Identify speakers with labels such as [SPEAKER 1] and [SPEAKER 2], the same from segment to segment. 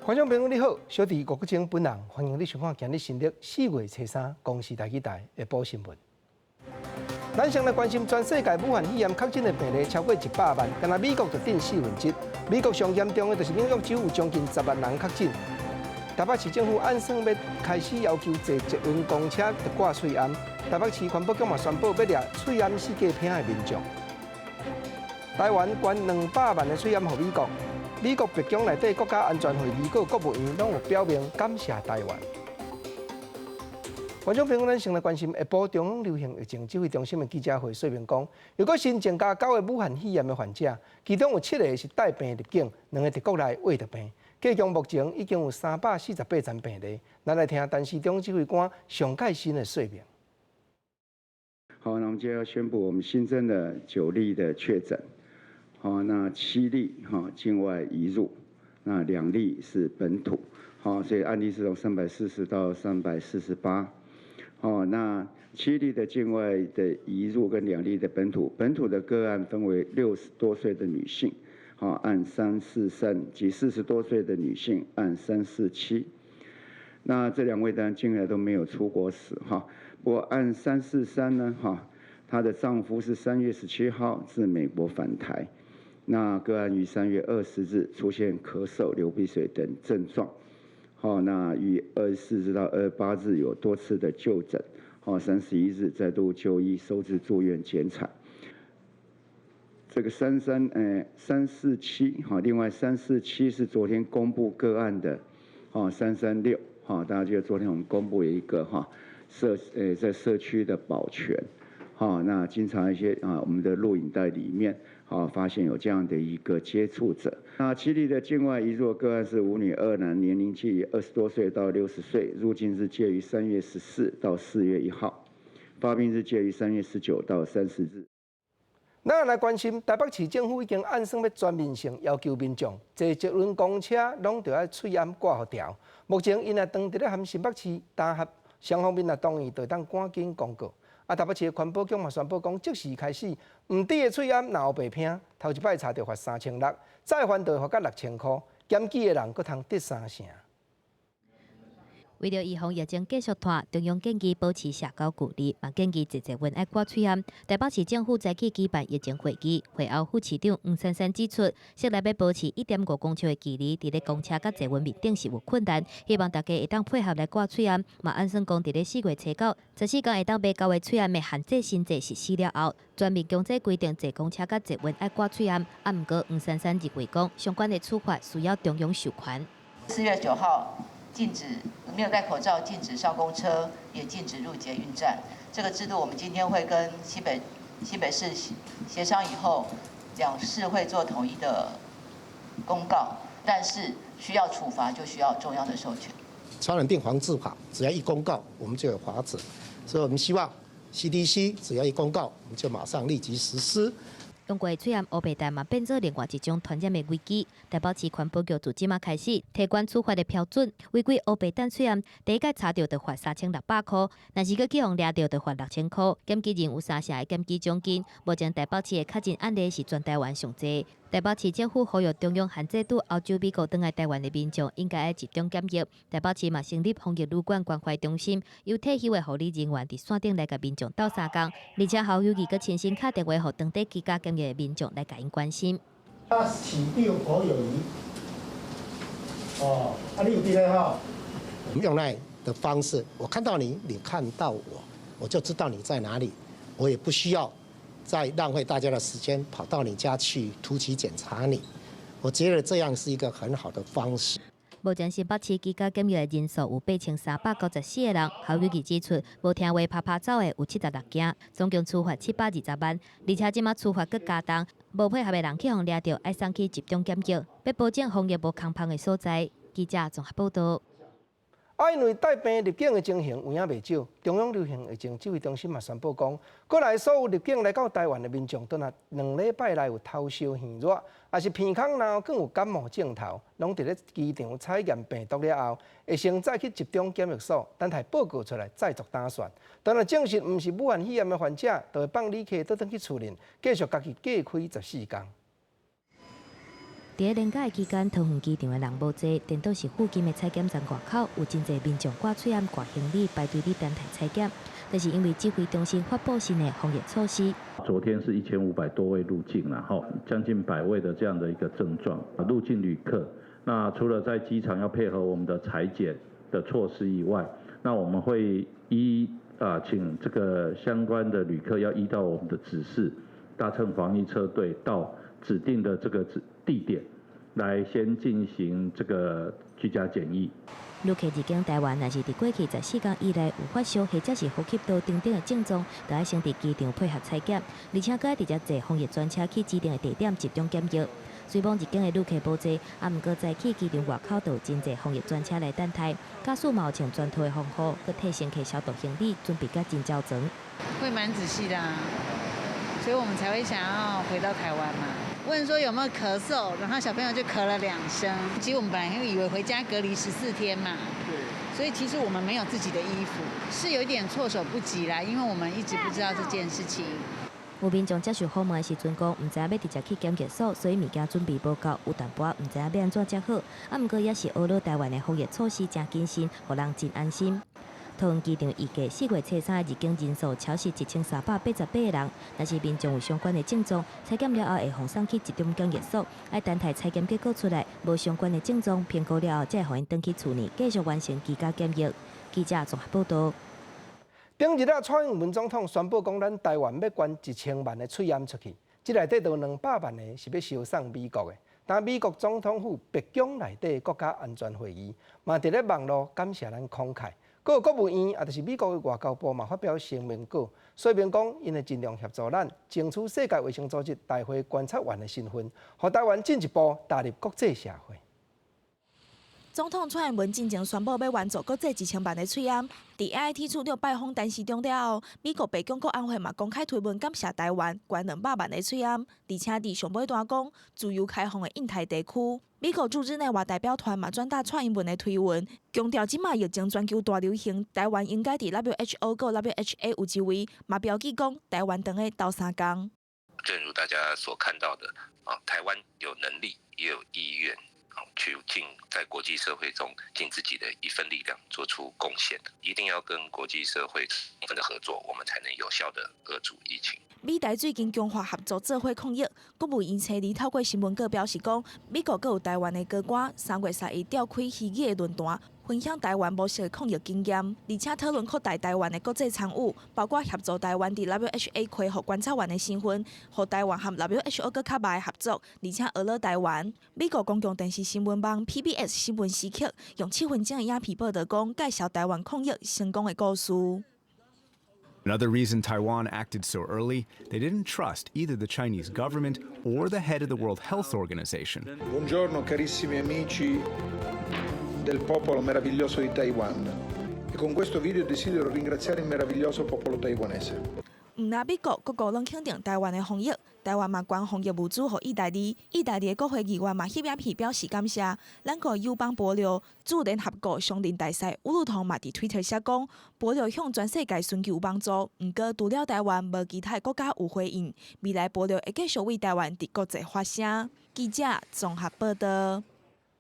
[SPEAKER 1] 观众朋友你好，小弟郭国正本人欢迎你收看今日新历4月初3公视台记台下晡新闻。咱先来关心全世界武汉肺炎确诊的病例超过100万，但係美国就顶1/4。美国上严重的就是纽约州有将近10万人确诊。台北市政府按算要开始要求坐捷运公车着挂喙罨。台北市环保局嘛宣布要掠喙罨四价片的民众。台湾捐200万的喙罨给美国。美国白宫内底国家安全会议个国务院拢有表明感谢台湾。观众朋友，咱先来关心下晡中央流行疫情指挥中心的记者会说明讲，如果新增加9个武汉肺炎的患者，其中有7个是带病入境，2个伫国内胃着病。计共目前已经有348宗病例。咱来听陈时中指挥官上盖新的说明。
[SPEAKER 2] 好，那我们接着要宣布我们新增的9例的确诊。好，那7例境外移入，那2例是本土。好，所以案例是从340到348。好，那7例的境外的移入跟2例的本土，本土的个案分为60多岁的女性，好按343及40多岁的女性按347。那这2位当然近来都没有出国史哈，不过按343呢她的丈夫是3月17号自美国返台。那个案于3月20日出现咳嗽、流鼻水等症状，好，那于24日到28日有多次的就诊，好，31日再度就医收治住院检产。这个347，好，另外347是昨天公布个案的，好336，好，大家记得昨天我们公布有一个在社区的保全。好，那经常一些我们的录影带里面，发现有这样的一个接触者。那7例的境外移入个案是5女2男，年龄介于20多岁到60岁，入境日介于3月14到4月1号，发病日介于3月19到30日。
[SPEAKER 1] 咱来关心台北市政府已经按算要全面性要求民众坐捷运公车拢着要喙罨挂好条。目前因也当伫咧含新北市搭合双方面也同意，就当赶紧公告。台北市的环保局嘛宣布讲，即时开始，唔滴的喙罨若有白片，头一摆查着罚3600，再犯就罚到6000块，检举的人佫通得3成。
[SPEAKER 3] 为了预防疫情继续拖，中央建议保持社交距离，嘛建议坐捷运爱挂喙罨。台北市政府早起举办疫情会议，会后副市长黄珊珊指出，室内要保持1.5公尺的距离，伫咧公车甲捷运面顶是有困难，希望大家会当配合来挂喙罨。嘛按算讲，伫咧4月初9、14天会当买到的喙罨的限制新制实施了后，全面强制规定坐公车甲捷运爱挂喙罨。毋过黄珊珊认为讲，相关的处罚需要中央授权。
[SPEAKER 4] 4月9号。禁止没有戴口罩，禁止上公车，也禁止入捷运站。这个制度，我们今天会跟西北市协商以后，2市会做统一的公告。但是需要处罚，就需要中央的授权。
[SPEAKER 5] 传染病防治法只要一公告，我们就有法子。所以我们希望 CDC 只要一公告，我们就马上立即实施。
[SPEAKER 3] 用过喙罨乌白带嘛变做另外一种传染的危机。台北市环保局自即马开始提悬处罚的标准，违规乌白带喙罨，第一届查到就罚3600块，若是佮去互掠到就罚6000块，检举人有3成的检举奖金。目前台北市的确诊案例是全台湾上济。台北市政府呼吁中央限制拄欧洲、美国等来台湾的民众应该要集中检疫。台北市嘛成立防疫旅馆关怀中心，有退休的护理人员伫线顶来甲民众斗3工，而且侯友宜佮亲身打电话予当地居家检疫的民众来甲因关心。
[SPEAKER 5] 起定侯友宜，你有电话？我们用那的方式，我看到你，你看到我，我就知道你在哪里，我也不需要再浪费大家的时间跑到你家去突击检查你，我觉得这样是一个很好的方式。
[SPEAKER 3] 目前新北市居家检疫的人数有8394个人，侯友宜指出，无听话拍走的有76件，总共处罚720万，而且即马处罚佫加重，无配合的人去互掠到，爱送去集中检疫，要保证防疫无空旷的所在。记者综合报道。
[SPEAKER 1] 因为带病入境的情形有影未少，中央流行疫情指挥中心嘛宣布讲，国内所有入境来到台湾的民众，都若2礼拜内有头烧耳热，也是鼻孔闹，更有感冒症头，拢伫咧机场采验病毒了后，会先再去集中检疫所，等待报告出来再做打算。当然证实毋是武汉肺炎的患者，就会放旅客倒转去厝里，继续家己隔开14天。
[SPEAKER 3] 在连假期间，桃园机场的人无多，颠倒是附近的采检站外口有真侪民众挂嘴暗、挂行李排队伫等待采检。但是因为指挥中心发布新的防疫措施，
[SPEAKER 6] 昨天是1500多位入境，然后将近100位的这样的一个症状入境旅客。那除了在机场要配合我们的采检的措施以外，那我们会请这个相关的旅客要依照我们的指示，搭乘防疫车队到指定的这个地点，来先进行这个居家检疫。
[SPEAKER 3] 旅客入境台湾，若是伫过去14天以内有发烧或者是呼吸道等等的症状，就要先伫机场配合采检，而且搁要直接坐防疫专车去指定的地点集中检疫。虽然入境的旅客无多，毋过在去机场外口都有真侪防疫专车来等待，驾驶嘛有穿全套的防护，佮替乘客消毒行李，准备甲真焦层。
[SPEAKER 7] 会蛮仔细的所以我们才会想要回到台湾嘛。问说有没有咳嗽，然后小朋友就咳了2声。其实我们本来以为回家隔离14天嘛，所以其实我们没有自己的衣服，是有一点措手不及啦，因为我们一直不知道这件事情。
[SPEAKER 3] 有民众接受访问的时阵讲，唔知影要直接去检疫所，所以物件准备无够，有淡薄唔知影要安怎才好。毋过也是学了台湾的防疫措施真谨慎，互人真安心。桃园机场预计4月初3入境人数超市1388个人，若是民众有相关的症状，采检了后会放送去集中检疫所，要等待采检结果出来，无相关的症状评估了后，才会互因转去厝内继续完成居家检疫。记者综合报道。
[SPEAKER 1] 顶日蔡英文总统宣布讲，咱台湾要捐1000万的喙烟出去，这内底有200万的是要收送美国的。但美国总统府白宫内底国家安全会议嘛，伫咧网络感谢咱慷慨。阁有国务院，也就是美国的外交部嘛，发表声明稿，说明讲，因会尽量协助咱争取世界卫生组织大会观察员的身份，互台湾进一步踏入国际社会。
[SPEAKER 8] 总统蔡英文进前宣布要援助国际1000万的喙烟，伫 AIT 处了拜访陈时中了后，美国白宫国安会嘛公开推文感谢台湾捐200万的喙烟，而且伫上尾段讲自由开放的印太地区。美国驻日内瓦代表团嘛转达蔡英文的推文，强调即马疫情全球大流行，台湾应该伫 WHO 和 WHA 有一位，嘛标记讲台湾等下斗3工。
[SPEAKER 9] 正如大家所看到的，台湾有能力也有意愿。去在国际社会中尽自己的一份力量，做出贡献。一定要跟国际社会充分的合作，我们才能有效的遏阻疫情。
[SPEAKER 8] 美台最近强化合作做伙抗疫，国务院初二透过新闻稿表示讲，美国佮有台湾的高官3月31日召开虚拟的论坛，分享台湾无实的抗疫经验，而且讨论扩大台湾的国际参与，包括协助台湾伫 WHA 开放观察员的身份，互台湾和 WHO 更较密合作，而且讹了台湾。美国公共电视新闻网 PBS 新闻时刻用7分钟的影片报道讲，介绍台湾抗疫成功的故事。
[SPEAKER 10] Another reason Taiwan acted so early, they didn't trust either the Chinese government or the head of the World Health Organization.
[SPEAKER 11] Buongiorno carissimi amici del popolo meraviglioso di Taiwan. E con questo video desidero ringraziare il meraviglioso popolo taiwanese.
[SPEAKER 8] 唔但美国各国拢肯定台湾的防疫，台湾嘛捐防疫物资予意大利，意大利的国会议员嘛翕影片表示感谢。咱个友邦博流驻联合国常任大使乌鲁通嘛伫 Twitter 写讲，博流向全世界寻求帮助，毋过除了台湾，无其他国家有回应。未来博流会继续为台湾伫国际发声。记者综合报道。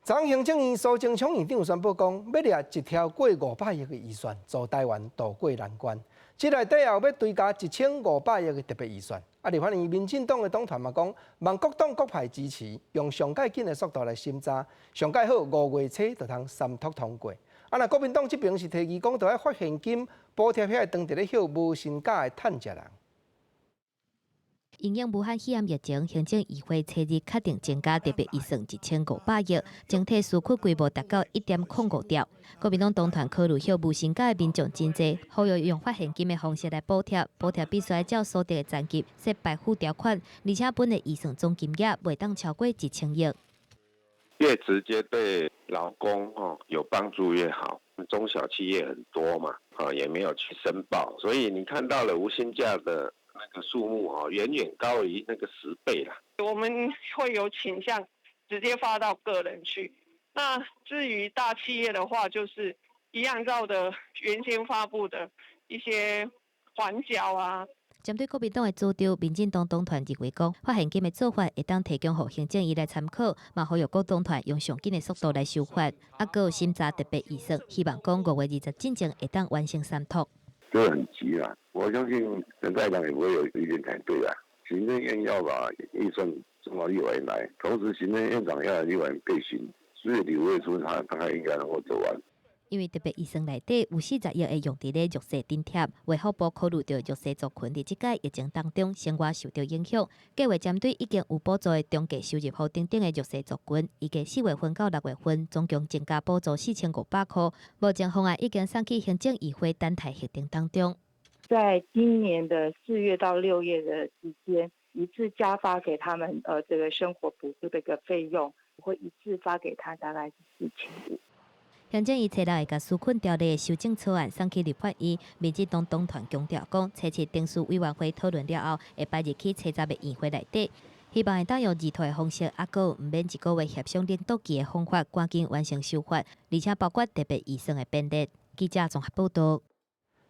[SPEAKER 1] 昨行政院苏贞昌院长宣布讲，要列一条过500亿的预算，助台湾渡过难关。这内底也有要追加1500亿的特别预算。立法院民进党的党团嘛讲，望各党各派支持，用上介紧的速度来审查，上介好5月初就通三读通过。若国民党这边是提议讲，就要发现金补贴遐当伫咧休无薪假的趁食人。
[SPEAKER 3] 因应武汉肺炎疫情，行政议会初日确定增加特别预算1500亿，整体纾困规模达到1.05兆。国民党党团考虑休无薪假的民众真济，呼吁用发现金的方式来补贴，补贴必须要照所得的残疾设排付条款，而且本的预算总金额袂当超过1000亿。
[SPEAKER 12] 越直接对劳工有帮助越好。中小企业很多嘛，也没有去申报，所以你看到了无薪假的那个数目远远高于那个10倍啦。
[SPEAKER 13] 我们会有倾向直接发到个人去。那至于大企业的话，就是一样照的原先发布的一些缓缴啊。
[SPEAKER 3] 针对国民党的主张，民进党党团认为讲，发现金的做法会当提供予行政院来参考，嘛呼吁各党团用上紧的速度来修法，还有审查特别预算，希望讲5月20之前会当完成3读。
[SPEAKER 12] 这个很急啊！我相信人大党也不会有意见反对啊。行政院要把预算送到立委来，同时行政院长要立委备询，所以刘卫书他大概应该能够走完。
[SPEAKER 3] 因为特别预算内底有40亿会用伫咧弱势津贴，卫福部考虑到弱势族群伫即届疫情当中生活受到影响，计划针对已经有补助的中低收入户等等的弱势族群，预计4月份到6月份总共增加补助4500块。目前方案已经送去行政议会等待核定当中。
[SPEAKER 14] 在今年的4月到6月的期间，一次加发给他们这个生活补助的一个费用，会一次发给他大概是4500。
[SPEAKER 3] 行政院初六会甲纾困条例的修正草案送去立法院，民进党党团强调讲，初7定数委员会讨论了后，会摆入去初10的议会内底，希望会当用议退的方式，还佫唔免1个月协商领导期的方法，赶紧完成修法，而且包括特别预算的编列。记者综合报道。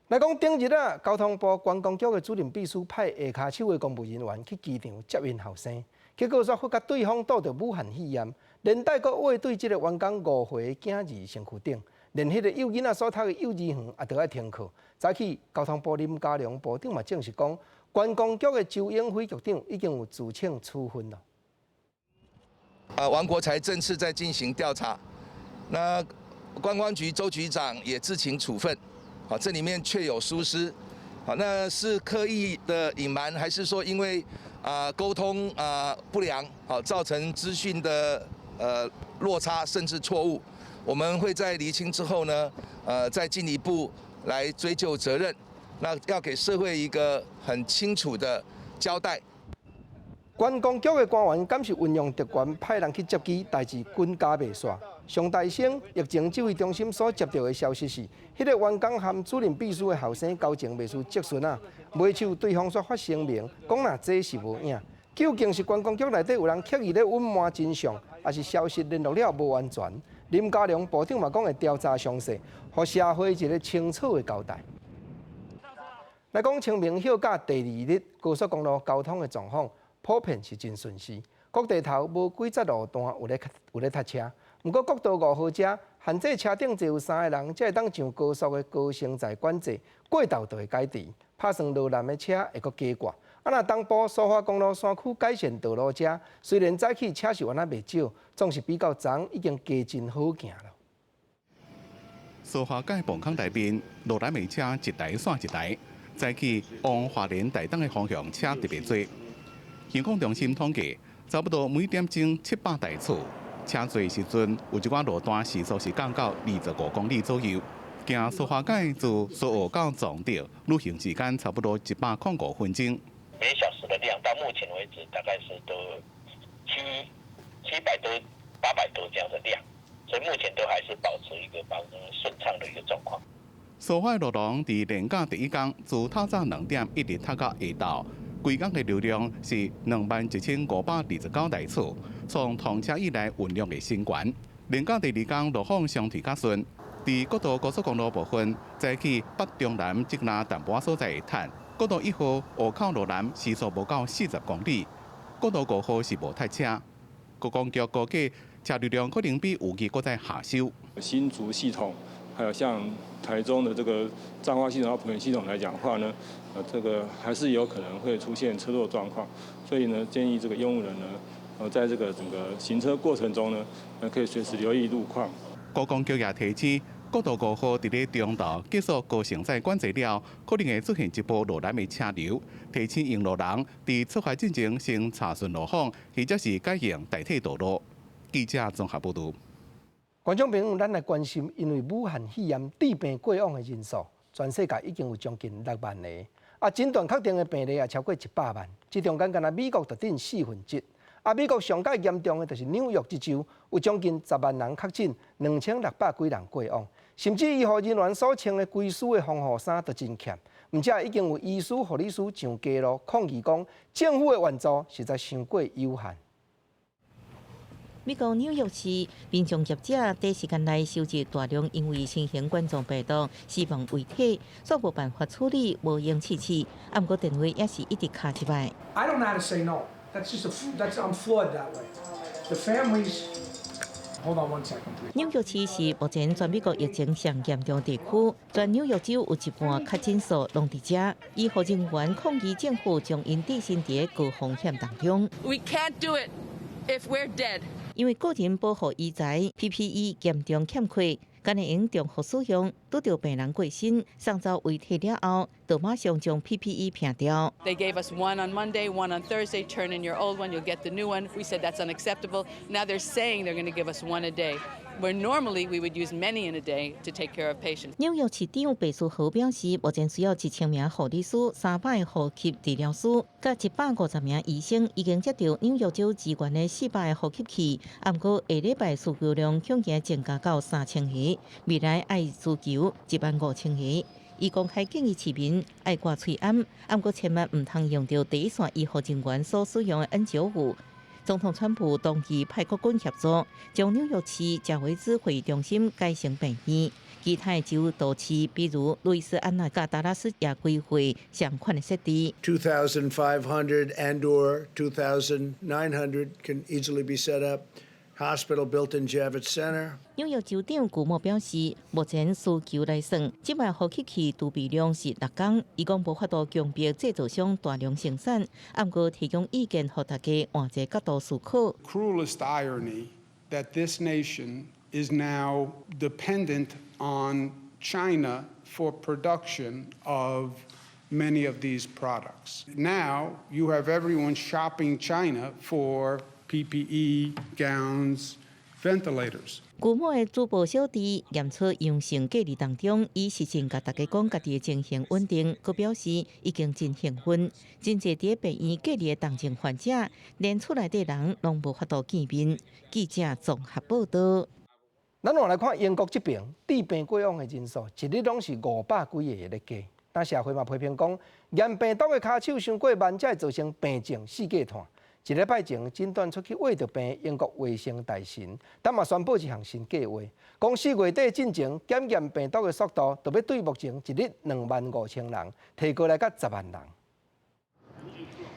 [SPEAKER 1] 来讲，顶日啊，交通部观光局的主任秘书派下骹手的公务人员去机场接应后生，结果却发觉对方倒着武汉肺炎。连带阁畏对这个员工5岁囝儿身躯顶，连迄个幼囡仔所读的幼儿园也都要停课。早起交通部林佳龙部长嘛证实讲，观光局的周永辉局长已经有自请处分了。
[SPEAKER 15] 王国才正式在进行调查，那观光局周局长也自请处分。好，这里面确有疏失。好，那是刻意的隐瞒，还是说因为沟通不良，好造成资讯的落差甚至错误？我们会在厘清之后呢，再进一步来追究责任。那要给社会一个很清楚的交代。
[SPEAKER 1] 观光局的官员敢是运用特权派人去接机，代志滚加袂煞。上大省疫情指挥中心所接到的消息是，迄个员工和主任秘书的后生交情袂输积顺啊，袂像对方所发声明，讲若这是无影。究竟是观光局内底有人刻意咧隐瞒真相，还是消息联络了无完全？林佳龙部长嘛讲会调查详细，互社会一个清楚的交代。来讲清明休假第2日，高速公路交通的状况普遍是真顺遂，各地头无几则路段有咧塞车。不过，国道5号遮限制车顶坐有3个人，才会当上高速的高承载管制，过道就会改治。拍算路南的车会阁加挂。若东部苏花公路山区改善道路遮，虽然早起车是原来袂少，总是比较昨已经加真好行了。
[SPEAKER 16] 苏花街磅坑内面，路南的车一台线一台，早起往花莲台东的方向车特别多。行控中心统计，差不多每点钟700台次。车多时阵，有一寡路段时速是降到25公里左右。行苏花街自苏澳到壮岛，旅行时间差不多105分钟。
[SPEAKER 17] 每小时的量到目前为止大概是都700多、800多这样的量，所以目前都还是保持一个顺畅的一个状况。
[SPEAKER 16] 苏花路廊伫连假第1天，自透早2点一直塞到下昼。规工的流量是21529台次，从通车以来运量的新高。连假第2天路况相对较顺，伫国道高速公路部分，早起北中南即那淡薄所在会堵。国道1号湖口路南时速无到40公里，国道5号是无塞车。国光局估计车流量可能比预期搁再下修。
[SPEAKER 18] 新竹系统，还有像台中的这个彰化系统和埔园系统来讲的话呢，这个还是有可能会出现车祸状况，所以呢，建议这个用户人呢，在这个整个行车过程中呢，可以随时留意路况。
[SPEAKER 16] 国光局也提醒，国道5号伫咧中道结束高承载管制了，可能会出现一波路南的车流，提醒用路人伫出发进前先查询路况，或者是改用代替道路。记者综合报道。
[SPEAKER 1] 观众朋友，咱来关心，因为武汉肺炎致病过往的人数，全世界已经有将近6万个，诊断确定的病例也超过100万。这中间，敢若美国就顶1/4。美国上界严重的就是纽约这州，有将近10万人确诊，2600几人过往。甚至医护人员所穿的规丝的防护衫都真欠，而且已经有医师、护理师上街路抗议讲，政府的援助实在伤过有限。
[SPEAKER 19] 美国纽约市民众业者短时间内收集大量因为新型冠状病毒死亡遗体，所无办法处理，无用试试。不过电话也是一直卡一摆。
[SPEAKER 20] I don't know how to say no. That's just I'm flawed that way. The families. Hold on one second, please.
[SPEAKER 19] 纽约市是目前全美国疫情上严重地区，全纽约州有一半确诊数拢伫遮。医护人员抗议政府将因置身伫高风险当中。
[SPEAKER 21] We can't do it if we're dead.
[SPEAKER 19] 因为个人保护医材 PPE 严重欠缺，敢会用重复使用，拄到病人过身，送走遗体了后，就马上将 PPE 撇掉。
[SPEAKER 21] They gave us one on Monday, one on Thursday. Turn in your old one, you'll get the new one. We said that's unacceptable. Now they're saying they're going to give us one a day, where normally we would use many in a day to take care of patients.
[SPEAKER 19] 纽约市长白书豪表示，目前需要1000名护理师、300个呼吸治疗师，甲150名医生已经接到纽约州支援的400个呼吸器，不过下礼拜需求量恐惊增加到3000个，未来爱需求15000个。伊公开建议市民爱挂喙安，不过千万唔通用到第一线医护人员所使用的 N95。总统川普当期派国军协助，将纽约市贾维兹会议中心改成病院。其他州都市，比如路易斯安那加达拉斯也规划相关的设置。
[SPEAKER 22] 2,500 and/or 2,900 can easily be set up. Hospital built in Javits Center.
[SPEAKER 19] 纽约州长古莫表示，目前需求来算，即卖呼吸器储备量是6公，伊讲无法度强迫制造商大量生产，不过提供意见，互大家换一个角度思考。
[SPEAKER 23] Cruelest irony that this nation is now dependent on China for production of many of these products. Now you have everyone shopping China for PPE, gowns, ventilators.
[SPEAKER 19] 古某的主播小弟验出阳性隔离当中，伊实情甲大家讲家己的情形稳定，佮表示已经真兴奋。真侪伫病院隔离的重症患者，连厝内底人拢无法度见面。记者综合报道。
[SPEAKER 1] 咱换来看英国这边治病过往的人数，一日拢是500几个在加。但社会嘛批评讲，验病毒的骹手伤过慢，才会造成病症四界断。一礼拜前诊断出去胃着病，英国卫生大臣，但嘛宣布一项新计划，讲4月底进前检验病毒的速度，就要对目前一日25000人提高来到10万人。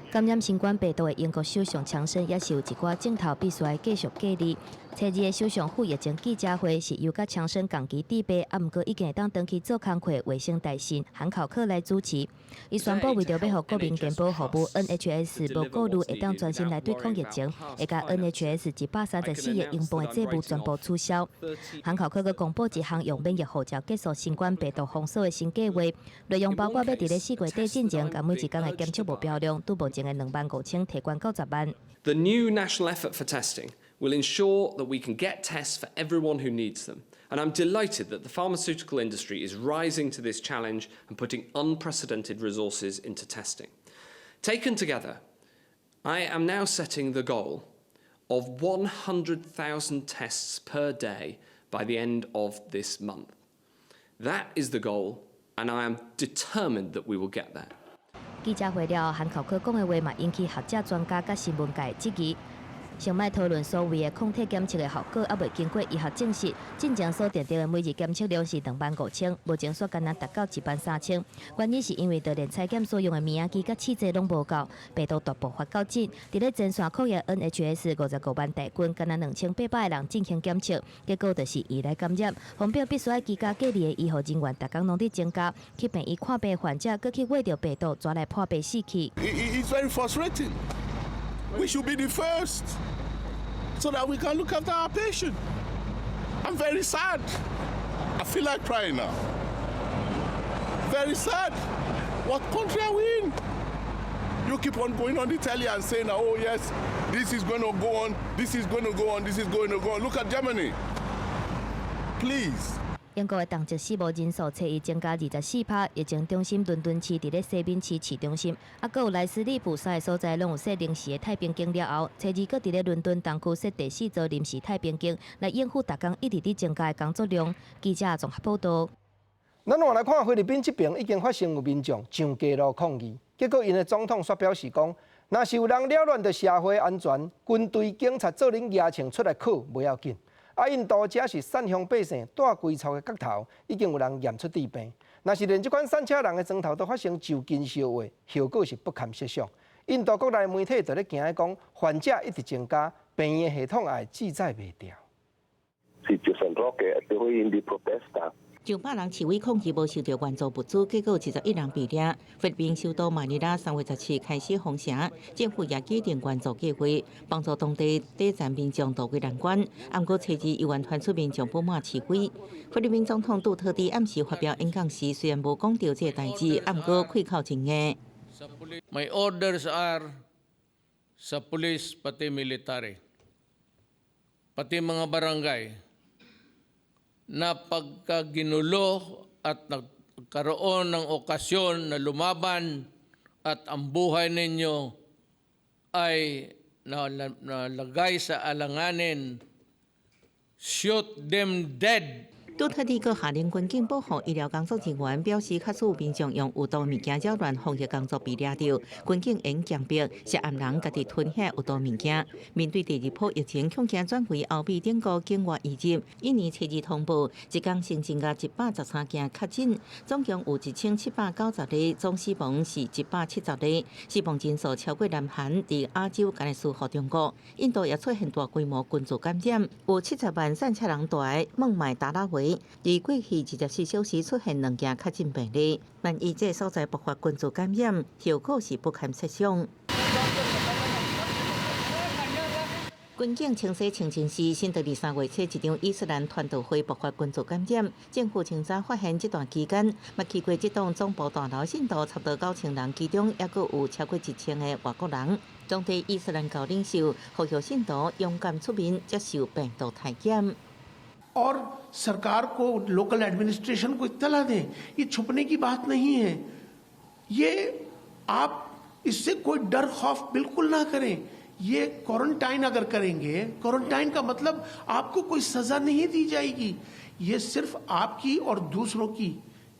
[SPEAKER 3] 感染新冠病毒的英国首相强生也是有一寡镜头必须要继续隔离。初二的首相府疫情记者会是由甲强生共期治病，不过已经会当登去做工课卫生大臣韩考克来主持。伊宣布为着要互国民健保服务 NHS 无顾虑会当专心来对抗疫情，会甲 NHS 134亿英镑的债务全部取消。韩考克佮公布一项用免疫护照结束新冠病毒封锁的新计划，内容包括要伫咧4月底进前，甲每一天的检测目标量拄目前的25000提悬到10万。
[SPEAKER 24] The new national effort for testing will ensure that we can get tests for everyone who needs them. And I'm delighted that the pharmaceutical industry is rising to this challenge and putting unprecedented resources into testing. Taken together, I am now setting the goal of 100,000 tests per day by the end of this month. That is the goal, and I am determined that we will get there.
[SPEAKER 3] 记者会了，韩考克讲的话嘛引起学者、专家甲新闻界质疑。上摆讨论所谓的抗体检测的效果，还未经过医学证实。进前所定定的每日检测量是25000，目前所敢若达到13000。原因是因为就连采检所用的免疫机甲试剂拢无够，病毒大爆发到紧。伫咧前线抗疫 NHS 55万大军，敢若2800个人进行检测，结果就是伊来感染。方便必须要居家隔离的医护人员，逐工拢伫增加，去病院看病患者，搁去为着病毒抓来破病死去。
[SPEAKER 25] It's very frustrating. We should be the first, so that we can look after our patient. I'm very sad. I feel like crying now. Very sad. What country are we in? You keep on going on the telly and saying, oh yes, this is going to go on, this is going to go on, this is going to go on. Look at Germany. Please.
[SPEAKER 3] 英国的同日死亡人数初一增加24%，疫情中心伦敦市伫咧西敏市市中心，搁有莱斯利普三个所在拢有设临时的太平间了后，初二搁伫咧伦敦东区设第4座临时太平间，来应付逐工一直伫增加的工作量。记者综合报道。
[SPEAKER 1] 咱换来看菲律宾这边已经发生有民众上街头抗议，结果因的总统却表示讲，若是有人扰乱着社会安全，军队、警察做恁牙枪出来靠不要紧。印度只是善乡百姓带归巢的角头，已经有人验出致病。若是连这款三车人的床头都发生就近烧化，效果是不堪设想。印度国内媒体就咧惊讲，患者一直增加，病院系统也记载袂掉。
[SPEAKER 19] 900人示威抗议无收到援助物资，结果71人被抓。菲律宾首都马尼拉3月17开始封城，政府也制定援助计划，帮助当地底层民众渡过难关。不过，车子有源传出民众不满示威。菲律宾总统杜特地暗时发表演讲时，虽然无讲到这个代志，不过开口真硬。
[SPEAKER 2] My orders are sa police pati military, pati mga barangay, na pagka ginulo at nagkaroon ng okasyon na lumaban at ang buhay ninyo ay nalagay sa alanganin, shoot them dead.
[SPEAKER 19] 杜特地阁下令军警保护医疗工作人员，表示确实有民众用有毒物件扰乱防疫工作被抓到，军警应强迫涉案人家己吞下有毒物件。面对第二波疫情，恐惊转为后备顶个境外移入，印尼初日通报，一天新增加113件确诊，总共有1790例，总死亡是170例，死亡人数超过南韩、伫亚洲间的输互中国。印度也出现大规模群组感染，有70万散车人带孟买达拉维。而过去24小时出现2件确诊病例，万一这所在爆发群组感染，效果是不堪设想。军警清洗清真寺，新德里3月初一场伊斯兰传道会爆发群组感染，政府清早发现这段期间，捌去过这栋总部大楼信徒差不多9000人，其中也佫有超过1000个外国人。当地伊斯兰教领袖呼吁信徒勇敢出面接受病毒体检。
[SPEAKER 4] और सरकार को local administration को इत्तला दें, ये छुपने की बात नहीं है। ये आप इससे कोई डर खौफ बिल्कुल ना करें। ये क्वारंटाइन अगर करेंगे, क्वारंटाइन का मतलब आपको कोई सजा नहीं दी जाएगी, ये सिर्फ आपकी और दूसरों की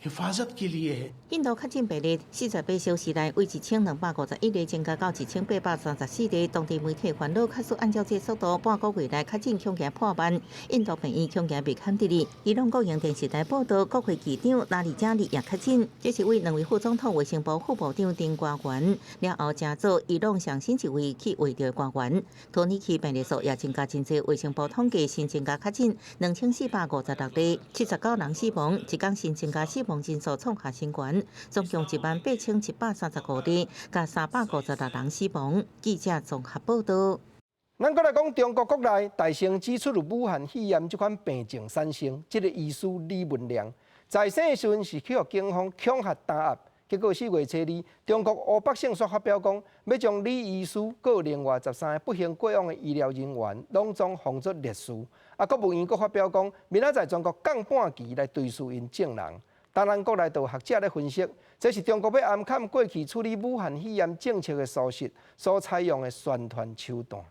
[SPEAKER 4] हिफाजत के लिए है।
[SPEAKER 19] 印度确诊病例48小时内为1251例增加到1834例，当地媒体烦恼，确实按照这速度，半个月内确诊恐惊破万，印度病院恐惊被砍低。伊朗国营电视台报道，国会议长拉里加里也确诊，这是为2位副总统、卫生部副部长丁官员了后加做伊朗上新一位去卫调官员。土耳其病例数也增加真济，卫生部统计新增加确诊2456例，79人死亡，一天新增加死亡人数创下新高。总共18735例，加356人死亡。记者综合报道。
[SPEAKER 1] 咱再来讲中国国内大城指出有武汉肺炎这款病症产生，这个医师李文亮在生的时阵是去互警方恐吓打压，结果4月初2，中国湖北省却发表讲，要将李医师佮另外13个不幸过往的医疗人员拢总放作烈士。国务院佮发表讲，明仔载全国降半旗来追溯因证人。当然，国内就有学者咧分析，这是中国要暗砍过去处理武汉肺炎政策的疏失所采用的宣传手段。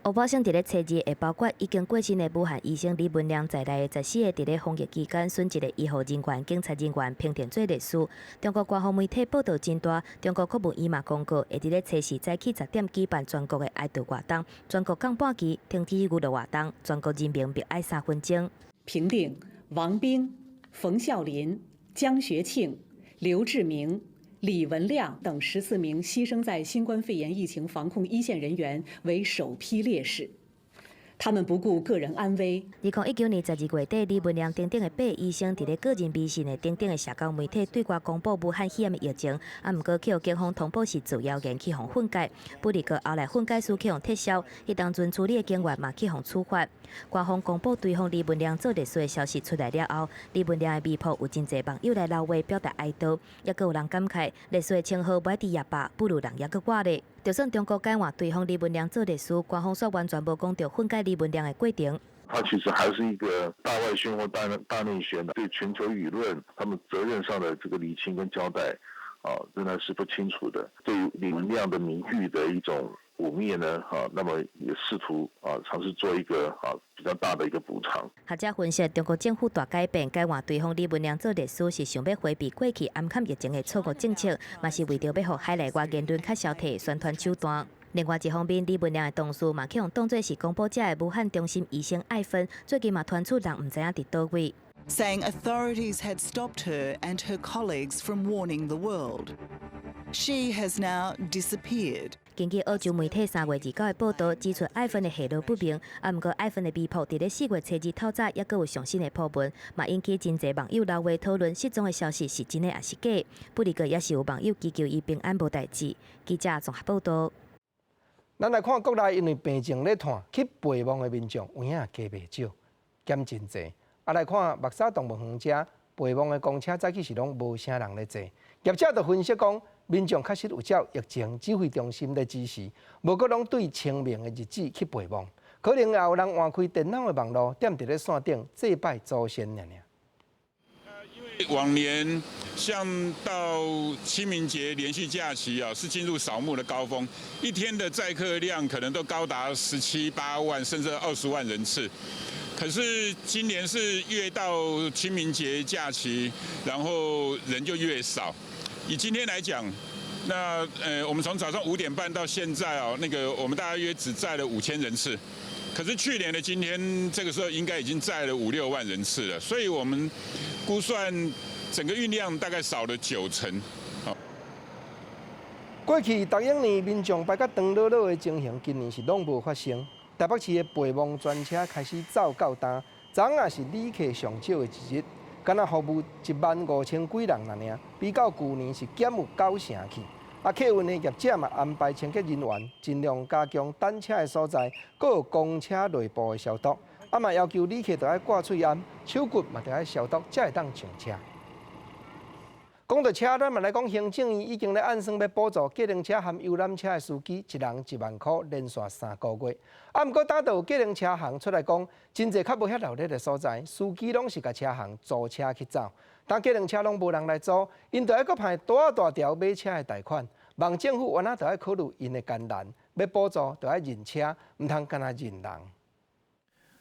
[SPEAKER 3] 湖北省伫咧初2，会包括已经过身的武汉医生李文亮在内的14个伫咧防疫期间殉职的医护人员、警察人员评定做烈士。中国官方媒体报道真大，中国国务院嘛公告，会伫咧初4早起10点举办全国的哀悼活动，全国降半旗、停止娱乐活动，全国人民默哀3分钟。
[SPEAKER 5] 评定王斌、冯孝林、江学庆、刘志明、李文亮等14名牺牲在新冠肺炎疫情防控一线人员为首批烈士。他们不顾个人安危。
[SPEAKER 3] 2019年12月底，李文亮等等的8医生伫咧个人微信的等等的社交媒体对外公布武汉肺炎的疫情，毋过去互警方通报是自谣言去互混解，不离个后来混解师去互撤销，伊当阵处理的警员嘛去互处罚。官方公布对方李文亮做烈士的消息出来了后，李文亮的微博有真侪网友来留话表达哀悼，也阁有人感慨烈士的称号摆伫夜霸，不如人也阁活咧。就算中国改换对方李文亮做烈士，官方却完全无讲到混解李文亮的过程。
[SPEAKER 6] 他其实还是一个大外宣或大内宣的，对全球舆论他们责任上的这个厘清跟交代，仍然是不清楚的。对于李文亮的名誉的一种污蔑呢，那么也试图尝试做一个比较大的一个补偿。
[SPEAKER 3] 学者分析，中国政府大改变，改换对方李文亮做律师，是想要回避过去暗砍疫情的错误政策，嘛是为着要让海内外言论较少体宣传手段。另外一方面，李文亮的同事嘛，去用当作是公布者的武汉中心医生艾芬，最近嘛传出人唔知影伫倒位。
[SPEAKER 7] saying authorities had stopped her and her colleagues from warning the world. She has now disappeared.
[SPEAKER 3] 根据澳洲媒体3月29的报道，指出艾芬的下落不明，不过艾芬的被捕伫咧4月初2透早，也阁有上新的破文，嘛引起真侪网友留话讨论失踪的消息是真的还是假。不离个也是有网友祈求伊平安无代志。记者综合报道。
[SPEAKER 1] 咱来看国内因为病情咧喘去陪望的民众，有影加袂少，减真侪。 来看木沙动物园遮陪望的公车早起是拢无啥人咧坐，业者就分析讲，民众确实有照疫情指挥中心咧指示，无过拢对清明的日子去陪望，可能也有人换开电脑的网络，踮伫咧线顶祭拜祖先尔。
[SPEAKER 8] 往年像到清明节连续假期是进入扫墓的高峰，一天的载客量可能都高达17、8万甚至20万人次。 可是今年是越到清明节假期，然后人就越少。以今天来讲，那我们从早上5点半到现在我们大约只载了5000人次。可是去年的今天这个时候应该已经载了5、6万人次了，所以我们估算整个运量大概少了90%。
[SPEAKER 1] 过去逐一年民众排甲长落落的情形，今年是拢无发生。 台北市的陪望专车开始走到单，昨也是旅客上少的一日，敢若服务15000几人尔，比较旧年是减有9成去。客运的业者嘛安排清洁人员，尽量加强等车的所在，阁有公车内部的消毒，嘛要求旅客着爱挂喙罨，手骨嘛着爱消毒，才会当上车。 讲到车，咱嘛来讲，行政院已经咧按算要补助计程车含游览车的司机，一人1万块，连续3个月。不过，打到有计程车行出来讲，真侪较无遐热烈的所在，司机拢是甲车行租车去走，但计程车拢无人来租，因着爱搁派大条买车的贷款。望政府原来着爱考虑因的艰难，要补助着爱认车，唔通干那认人。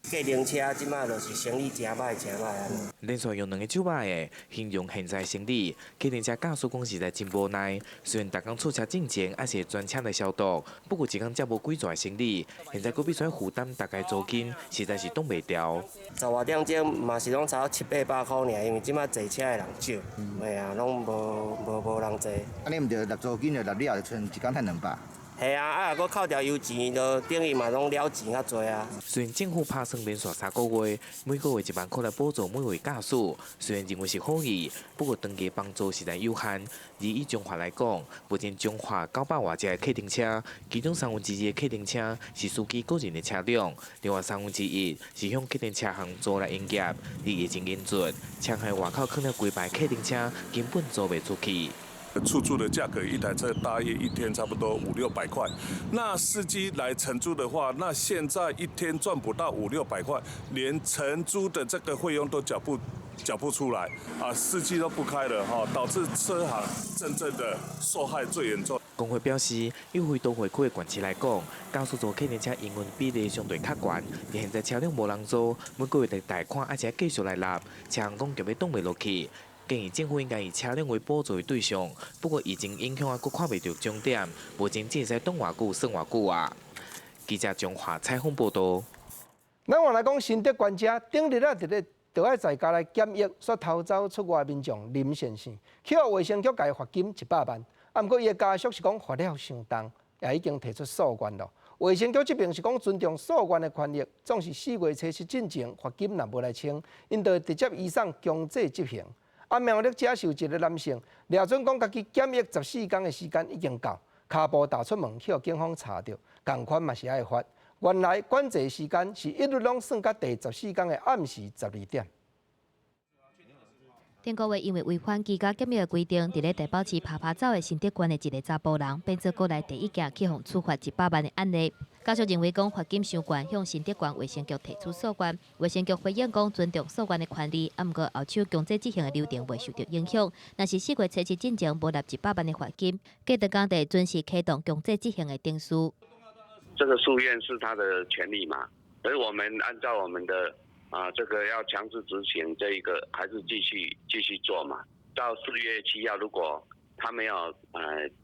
[SPEAKER 9] 计程车即摆就是生意真歹安尼。
[SPEAKER 10] 连续用2个手摆的形容现在生理，计程车驾驶讲实在真无奈。虽然逐工出车进前还是专车来消毒，不过一工才无几逝生理，现在佫必须负担大概租金，实在是挡袂掉。
[SPEAKER 9] 10外点钟嘛是拢差700、800块尔，因为即摆坐车的人少，嘿啊，拢无人坐。
[SPEAKER 11] 安尼毋着纳租金就纳了，就剩一工赚200。
[SPEAKER 9] 系啊，佫扣掉油钱，就等于嘛拢了钱较济啊。
[SPEAKER 10] 虽然政府拍算连续3个月，每个月1万块来补助每位驾驶，虽然认为是好意，不过长期帮助实在有限。而以中华来讲，目前中华900多只的客停车，其中2分之2的客停车是司机个人的车辆，另外1/3是向客停车行租来营业。而疫情严峻，车行外口放了几排客停车，根本租袂出去。
[SPEAKER 26] 出租的价格，一台车大约一天差不多500、600块。那司机来承租的话，那现在一天赚不到500、600块，连承租的这个费用都缴不出来啊！司机都不开了哈，导致车行真正的受害最严重。
[SPEAKER 10] 工会表示，以回都回区的县市来讲，驾驶租客停车营运比例相对较悬，而现在车辆无人租，每个月的贷款而且继续来纳，车行讲就要挡袂落去。 建议政府应该以车辆为补助的对象，不过疫情影响还佫看袂到终点，目前只会使挡偌久算偌久啊。记者中华采访报道。
[SPEAKER 1] 咱话来讲，新德关者顶日伫咧就爱在家来检疫，煞偷走出外民众林先生，去互卫生局甲伊罚金100万。不过伊的家属是讲罚了伤重，也已经提出诉愿了。卫生局这边是讲尊重诉愿的权益，总是4月初7进前罚金若无来清，因就直接移送强制执行。 苗栗接受一个男性，廖准讲家己检疫14天的时间已经到，骹步踏出门去互警方查到，同款嘛是爱罚。原来管制时间是一律拢算到第14天的暗时12点。
[SPEAKER 3] 顶个月因为违反居家检疫的规定，伫咧大埔市拍走的新德县的一个查甫人，变做国内第一件去互处罚100万的案例。家属认为讲罚金伤悬，向新德县卫生局提出诉愿。卫生局回应讲尊重诉愿的权利，不过后手强制执行的流程未受到影响。若是4月初7进前无纳100万的罚金，记得讲得准时启动强制执行的定数。
[SPEAKER 12] 这个诉愿是他的权利嘛，所以我们按照我们的这个要强制执行这一个，还是继续做嘛。到4月7号，如果他没有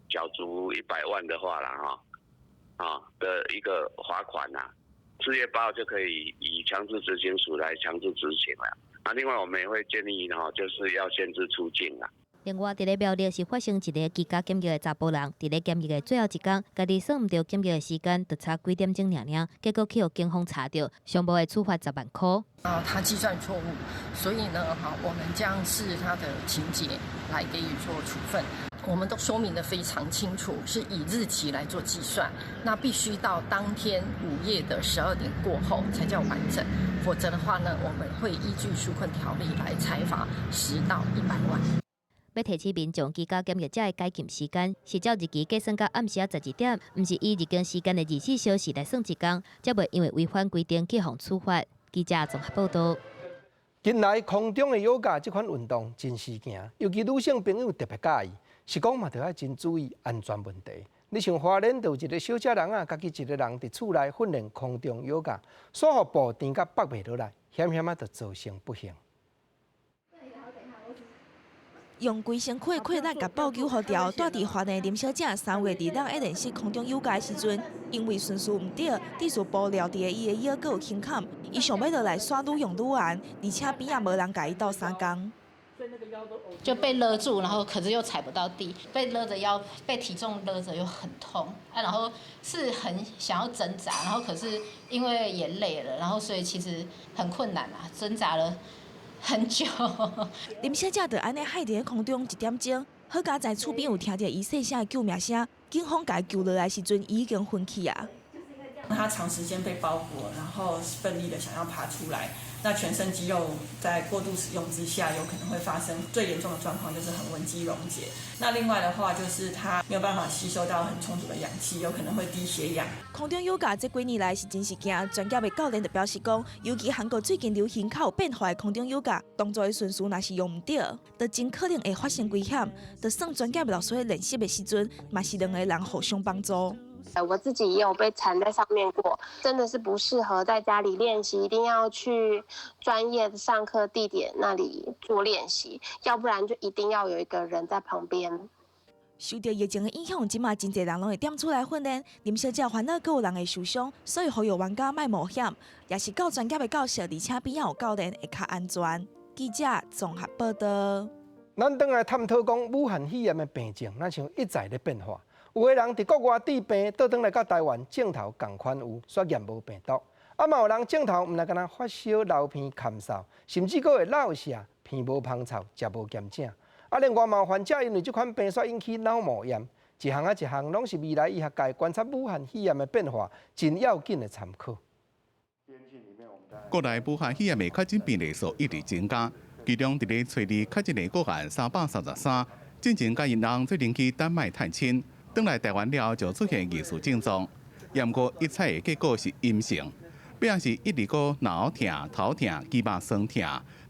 [SPEAKER 12] 缴足100万的话啦的一个罚款呐，4月8号就可以以强制执行署来强制执行了。那另外我们也会建议就是要限制出境啦。
[SPEAKER 3] 另外，伫咧苗栗是发生一个居家检疫的查甫人，伫咧检疫的最后一天，家己算唔到检疫的时间，就差几点钟尔，结果去互警方查到，上报会处罚10万块。
[SPEAKER 13] 他计算错误，所以呢，我们将视他的情节来给予做处分。我们都说明得非常清楚，是以日期来做计算，那必须到当天午夜的12点过后才叫完整，否则的话呢，我们会依据纾困条例来裁罚10到100万。
[SPEAKER 3] 要提醒民众居家检疫者的解禁时间是照日期计算到暗时12点，毋是以日经时间的24小时来算一天，才袂因为违反规定去互处罚。记者综合报道。
[SPEAKER 1] 近来空中的瑜伽这款运动真时行，尤其女性朋友特别介意，是讲嘛，就要真注意安全问题。你像花莲就有一个小姐人家己一个人伫厝内训练空中瑜伽，所互布垫甲绑袂落来，险就造成不幸。
[SPEAKER 14] 用规身躯的困难甲布救护条，带伫花莲林小姐3月2日爱练习空中瑜伽的时阵，因为顺序唔对，技术布料伫伊的腰阁有轻坎，伊想要落来耍愈用愈难，而且边仔无人甲伊斗3工。
[SPEAKER 15] 就被勒住，然后可是又踩不到地，被勒着腰，被体重勒着又很痛然后是很想要挣扎，然后可是因为也累了，然后所以其实很困难挣扎了很久。
[SPEAKER 14] 林小姐就安尼海伫空中1点钟，好佳在厝边有听到伊细声的救命声，警方甲伊救落来时阵，伊已经昏去啊。
[SPEAKER 13] 他长时间被包裹，然后奋力的想要爬出来，那全身肌肉在过度使用之下，有可能会发生最严重的状况，就是横纹肌溶解。那另外的话，就是他没有办法吸收到很充足的氧气，有可能会低血氧。
[SPEAKER 14] 空中瑜伽这几年来是真实行，专业的教练就表示讲，尤其韩国最近流行较有变化的空中瑜伽，动作的顺序若是用唔对，就真可能会发生危险。就算专业老师练习的时阵，嘛是2个人互相帮助。
[SPEAKER 17] 我自己也有被缠在上面过，真的是不适合在家里练习，一定要去专业的上课地点那里做练习，要不然就一定要有一个人在旁边。
[SPEAKER 14] 受到疫情的影响，即马真侪人拢会踮厝内训练。林小姐烦恼阁有人会受伤，所以呼吁玩家莫冒险，也是到专业的教室，而且边仔有教练会较安全。记者综合报道。
[SPEAKER 1] 咱倒来探讨讲武汉肺炎的病症，那像一再咧变化。有的人伫国外治病，倒转来到台湾，镜头同款有却验无病毒。嘛有人镜头毋但敢若发烧、流鼻、咳嗽，甚至阁会落瀉、鼻无芳臭、食无咸正。另外嘛有患者因为这款病却引起脑膜炎，一项一项拢是未来医学界观察武汉肺炎的变化真要紧的参考。
[SPEAKER 16] 国内武汉肺炎的确诊病例数一直增加，其中伫咧初二确诊的个案333，进前甲因人最引起丹麦探亲。转来台湾了就出现疑似症状，不过一切的结果是阴性，表示一直个脑痛、头痛、肌肉酸痛。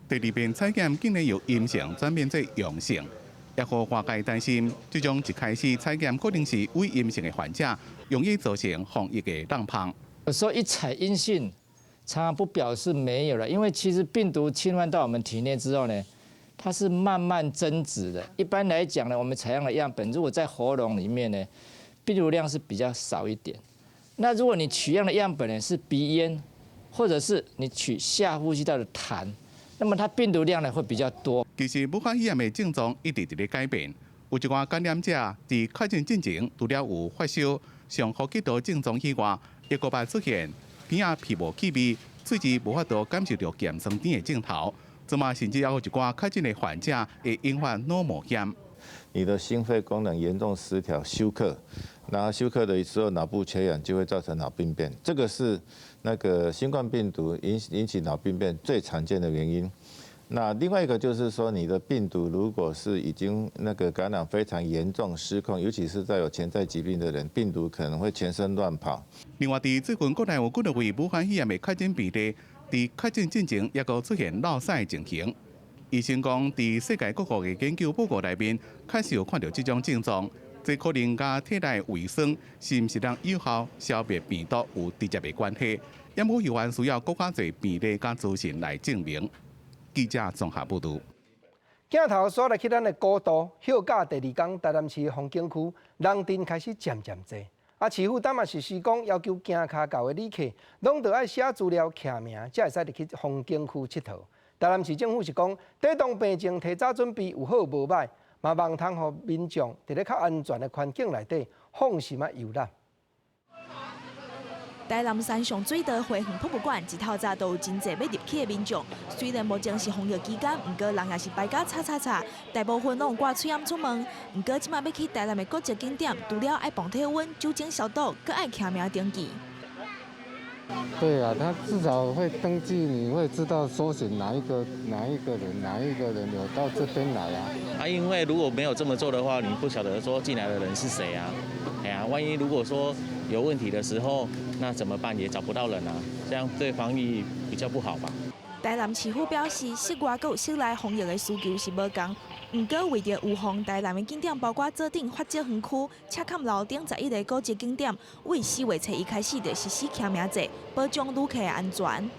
[SPEAKER 16] 第2遍采检竟然由阴性转变为阳性，也互外界担心，这种一开始采检可能是伪阴性的患者，容易造成防疫的浪胖。
[SPEAKER 18] 有时候一采阴性，常常不表示没有了，因为其实病毒侵犯到我们体内之后呢，它是慢慢增殖的。一般来讲呢，我们采样的样本，如果在喉咙里面呢，病毒量是比较少一点。那如果你取样的样本呢是鼻咽，或者是你取下呼吸道的痰，那么它病毒量呢会比较多。
[SPEAKER 16] 其实武汉肺炎的症状一直在改变，有一寡感染者在确诊进前除了有发烧、上呼吸道症状以外，也个别出现鼻仔皮无气味、喙齿无法度感受到咸酸甜的症头。这嘛，甚至还有一寡确诊的患者会引发脑膜炎。
[SPEAKER 27] 你的心肺功能严重失调，休克，然后休克的时候脑部缺氧就会造成脑病变，这个是那个新冠病毒引起脑病变最常见的原因。那另外一个就是说，你的病毒如果是已经那个感染非常严重失控，尤其是在有潜在疾病的人，病毒可能会全身乱跑。
[SPEAKER 16] 另外，最近国内有几多位武汉肺炎的确诊病例。在确诊进前，也个出现落屎情形。医生讲，在世界各国的研究报告内面，确实有看到这种症状，这可能甲体内卫生是毋是能有效消灭病毒有直接的关系，也无有需要更加侪病例甲资讯来证明。记者综合报道。
[SPEAKER 1] 镜头刷来去咱的古都休假第2天，台南市风景区人阵开始渐渐多。市府当嘛是施工要求行脚到的旅客，拢得爱写资料、徛名，才会使入去风景区佚佗。台南市政府是讲，带动病情提早准备有好无歹，嘛望通互民众伫咧较安全的环境内底放心游览。
[SPEAKER 14] 台南山上水道花园博物馆一透早都有真侪要入去的民众。虽然目前是防疫期间，不过人也是排甲叉，大部分拢有挂喙罨出门。不过即马要去台南的国际景点，除了爱磅体温、酒精消毒，搁爱徛名登记。
[SPEAKER 2] 对啊，他至少会登记，你会知道搜寻哪一个人有到这边来啊。
[SPEAKER 20] 因为如果没有这么做的话，你不晓得说进来的人是谁啊。哎呀，万一如果说有问题的时候，那怎么办？也找不到人啊，这样对防疫比较不好吧。
[SPEAKER 14] 台南市府表示，室外佮有室内防疫的需求是无同。不过为着预防台南的景点，包括做顶发展园区、赤坎楼顶11个国际景点，为4月初1开始就实施徛名制，保障旅客的安全。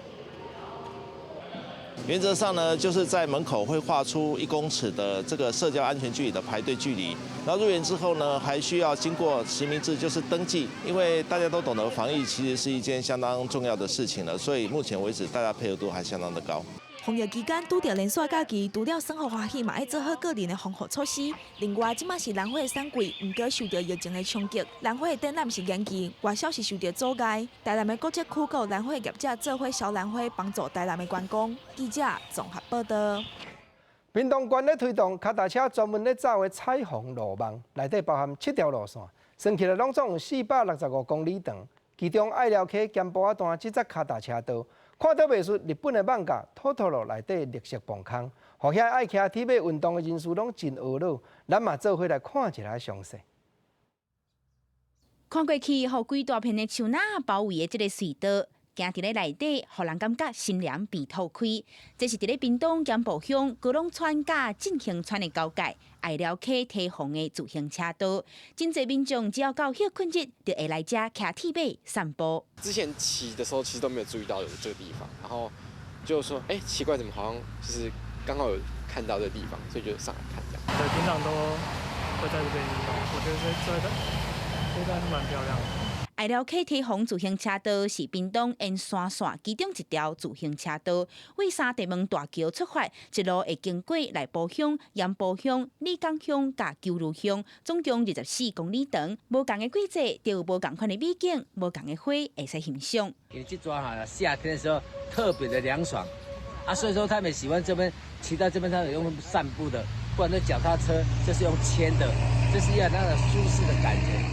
[SPEAKER 21] 原则上呢，就是在门口会画出1公尺的这个社交安全距离的排队距离，然后入园之后呢，还需要经过实名制，就是登记。因为大家都懂得防疫其实是一件相当重要的事情了，所以目前为止大家配合度还相当的高。
[SPEAKER 14] 防疫期间拄着连续假期，除了生活欢喜，嘛要做好个人的防护措施。另外，即马是兰花的产季，不过受到疫情的冲击，兰花的展览是延期，外销是受到阻碍。台南的国际区有兰花业者做伙销兰花，帮助台南的观光。记者综合报道。
[SPEAKER 1] 屏东县咧推动脚踏车专门咧走的彩虹路网，内底包含7条路线，算起来拢总有465公里长。其中爱寮溪兼博仔段这则脚踏车道。看到袂出日本的艋舺托托罗内底绿色磅空，互遐爱骑铁马运动的人士拢真懊恼。咱嘛做伙来看一下详细。
[SPEAKER 22] 看过去，互几大片的树林包围的这个隧道，行伫咧内底，互人感觉心凉被透开。这是伫咧屏东咸埔乡高龙川甲进行川的交界，爱寮溪堤防的自行车道，真侪民众只要到休困日，就会来这骑铁马散步。
[SPEAKER 23] 之前骑的时候其实都没有注意到有这个地方，然后就说，奇怪，怎么好像就是刚好有看到这个地方，所以就上来看这样。
[SPEAKER 24] 对，平常都会在这边运动，我觉得这段是蛮漂亮的。
[SPEAKER 22] 爱寮溪堤防自行车道是屏东沿山线其中一条自行车道，为三地门大桥出发，一路会经过内埔乡、盐埔乡、李港乡甲九如乡，总共24公里长。无同的季节，就有无同款的美景，无同的花会使欣赏。
[SPEAKER 25] 因为这抓夏天的时候特别的凉爽所以说他们喜欢这边骑到这边，他们用散步的，不然那脚踏车就是用牵的，就是要那种舒适的感觉。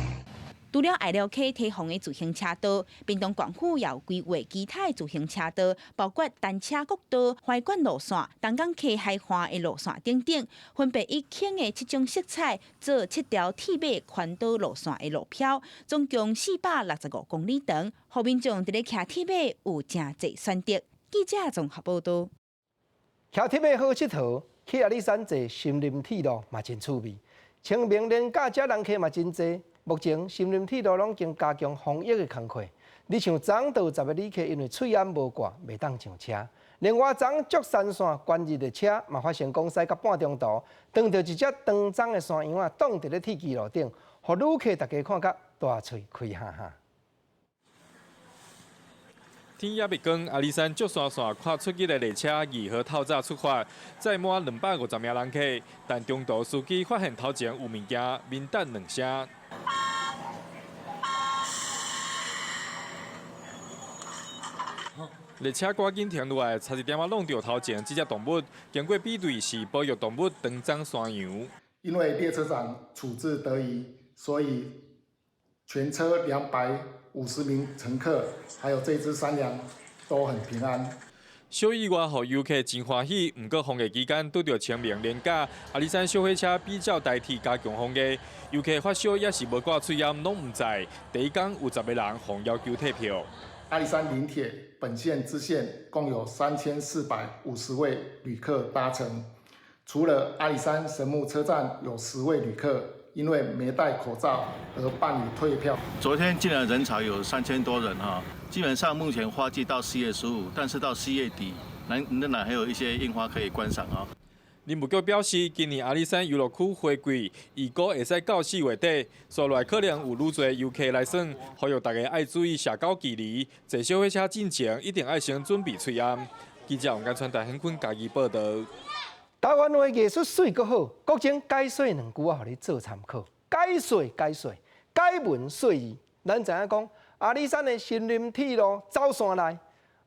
[SPEAKER 22] 除了爱寮溪堤防的自行车道，屏东县府也有规划其他的自行车道，包括单车国道、花馆路线、东港溪海岸的路线等等，分别以轻的7种色彩做7条铁马环岛路线的路票，总共465公里长，让民众伫咧骑铁马有真侪选择。记者综合报道。
[SPEAKER 1] 骑铁马好佚佗，去阿里山坐森林铁路嘛真趣味，清明连假遮人客嘛真侪。目前，森林铁路拢经加强防疫的工作。你像昨就有10个旅客因为喙罨无挂，袂当上车。另外，昨足山线关日的车嘛发生讲驶到半中途，撞到一只长棕的山羊挡伫咧铁轨路顶，互旅客大家看甲大喙开哈哈。
[SPEAKER 28] 天也未光，阿里山竹山线跨出去的列车2号透早出发，载满250名人客，但中途司机发现头前有物件，面等2声。列车赶紧停落来，差一点弄到头前这只动物。经过比对，是保育动物长棕山羊。
[SPEAKER 29] 因为列车长处置得宜，所以全车250名乘客，还有这只山羊都很平安。
[SPEAKER 28] 小意外，互游客真欢喜。不过防疫期间拄到清明连假，阿里山小火车比较代替加强防疫，游客发烧也是无挂喙罨，拢唔知。第一天有10个人互要求退票。
[SPEAKER 29] 阿里山林铁本线支线共有3450位旅客搭乘，除了阿里山神木车站有10位旅客因为没戴口罩而办理退票。
[SPEAKER 21] 昨天进来人潮有3000多人哈，基本上目前花季到4月15，但是到4月底，仍然还有一些樱花可以观赏啊。
[SPEAKER 28] 林务局表示，今年阿里山游乐区花季预估会使到4月底，所来可能有愈侪游客来耍，呼吁大家爱注意社交距离，坐消费车进前一定爱先准备喙罨。记者王家传台很坤家己报道。
[SPEAKER 1] 台湾话艺术水阁好，国情解说2句啊，互你做参考。解说，解文说义。咱知影讲，阿里山的森林铁路走线内，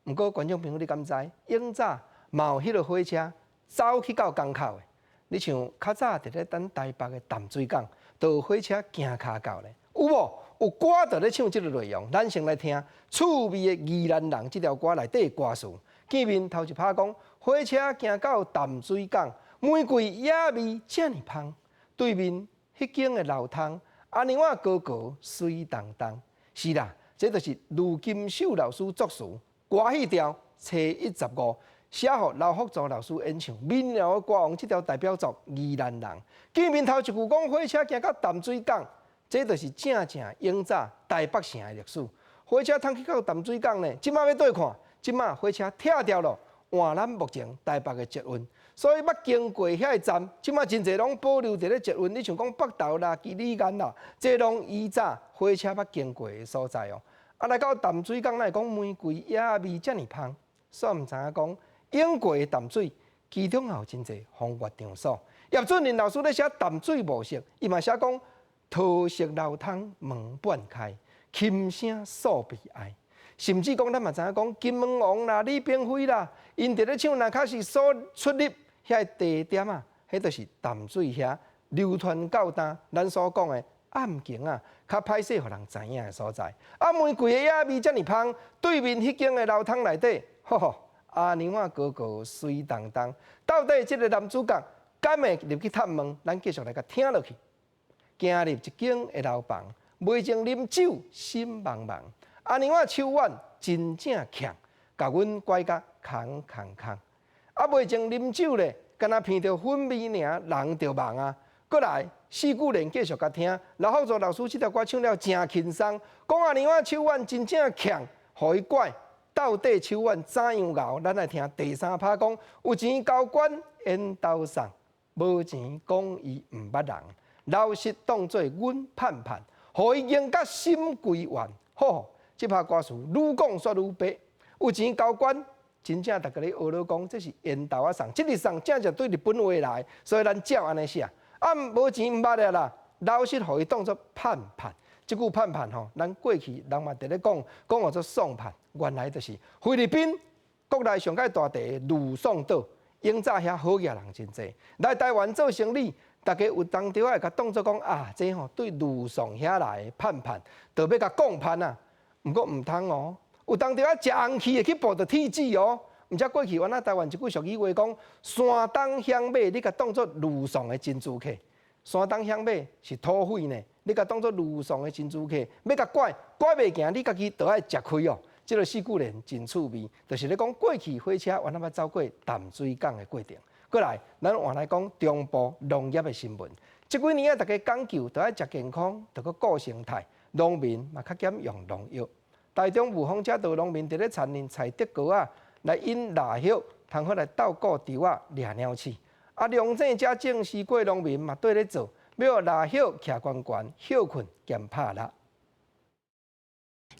[SPEAKER 1] 毋过观众朋友你敢知？永早嘛有迄落火车走去到港口的。你像较早伫咧等台北的淡水港，都有火车行骹到咧，有无？有歌在咧唱即个内容，咱先来听趣味的宜兰人即条歌内底的歌词。见面头一拍讲，火车行到淡水港，玫瑰野味遮尼香。对面迄间的老汤，阿娘仔高高水当当。是啦，这就是卢金秀老师作词，歌戏调初115，写予刘福祖老师演唱。民谣的歌王这条代表作《宜兰人》。见面头一句讲火车行到淡水港，这就是正永早台北城的历史。火车通去到淡水港呢，即摆要对看。即马火车拆掉了，换咱目前台北的捷运，所以捌经过遐个站，即马真侪拢保留伫咧捷运。你像讲北投啦、基里岸啦，这拢以早火车捌经过的所在哦。啊，来到淡水港，来讲玫瑰野味遮尼香，煞毋知影讲永过的淡水，其中也有真侪风月场所。叶俊麟老师咧写淡水模式，伊嘛写讲桃色老汤门半开，琴声诉悲哀。甚至讲，咱嘛知影讲金门王啦、李冰辉啦，因伫咧唱那卡是所出入遐地点啊，迄就是淡水遐流传到今咱所讲的暗景啊，较歹势互人知影的所在。啊，玫瑰的野味遮尼香，对面迄间的老汤内底，吼吼，阿娘仔哥哥水当当。到底即个男主角敢会入去探问？咱继续来甲听落去。行入一间的楼房，袂情啉酒心茫茫。阿娘仔手腕真正强，甲阮拐甲空。啊，袂情啉酒咧，敢若闻到粉味尔，人就忙啊。过来4句连继续甲听，刘福祖老师这条歌唱了真轻松，讲阿娘仔手腕真正强，互伊拐。到底手腕怎样熬？咱来听第3拍讲，有钱交关缘斗送，无钱讲伊毋捌人，老实当作阮盼，互伊赢甲心归愿。吼！这拍歌词愈讲煞愈白，有钱交关，真正大家咧学了讲，这是缘投送。这个送正正对日本话来，所以咱照安尼写。啊，无钱毋捌了啦，老实互伊当作盼。这句盼吼，咱过去人嘛伫咧讲叫做送盼，原来就是菲律宾国内上界大地卢宋岛，永早遐好野人真济，来台湾做生意。大家有当着会甲当作讲啊，这吼对卢宋遐来的盼，就要甲讲盼啊。毋过毋通哦，有当着食红气的去报着铁子哦。毋则过去原来台湾一句俗语话讲，山东乡马你甲当作卢宋的真珠客，山东乡马是土匪呢，你甲当作卢宋的真珠客，要甲拐袂行，你家己就爱食亏哦。这个4句连真趣味，就是咧讲过去火车原来捌走过淡水港的过程。过来，咱换来讲中部农业的新闻。这几年啊，大家讲究都爱食健康，着个顾生态。农民嘛较减用农药，台中雾峰遮道农民伫咧田林采德果啊，来引蜡叶，通好来斗过稻啊掠鸟鼠。啊，龙井遮种西瓜农民嘛对咧做，要蜡叶徛悬悬，休困兼拍蜡。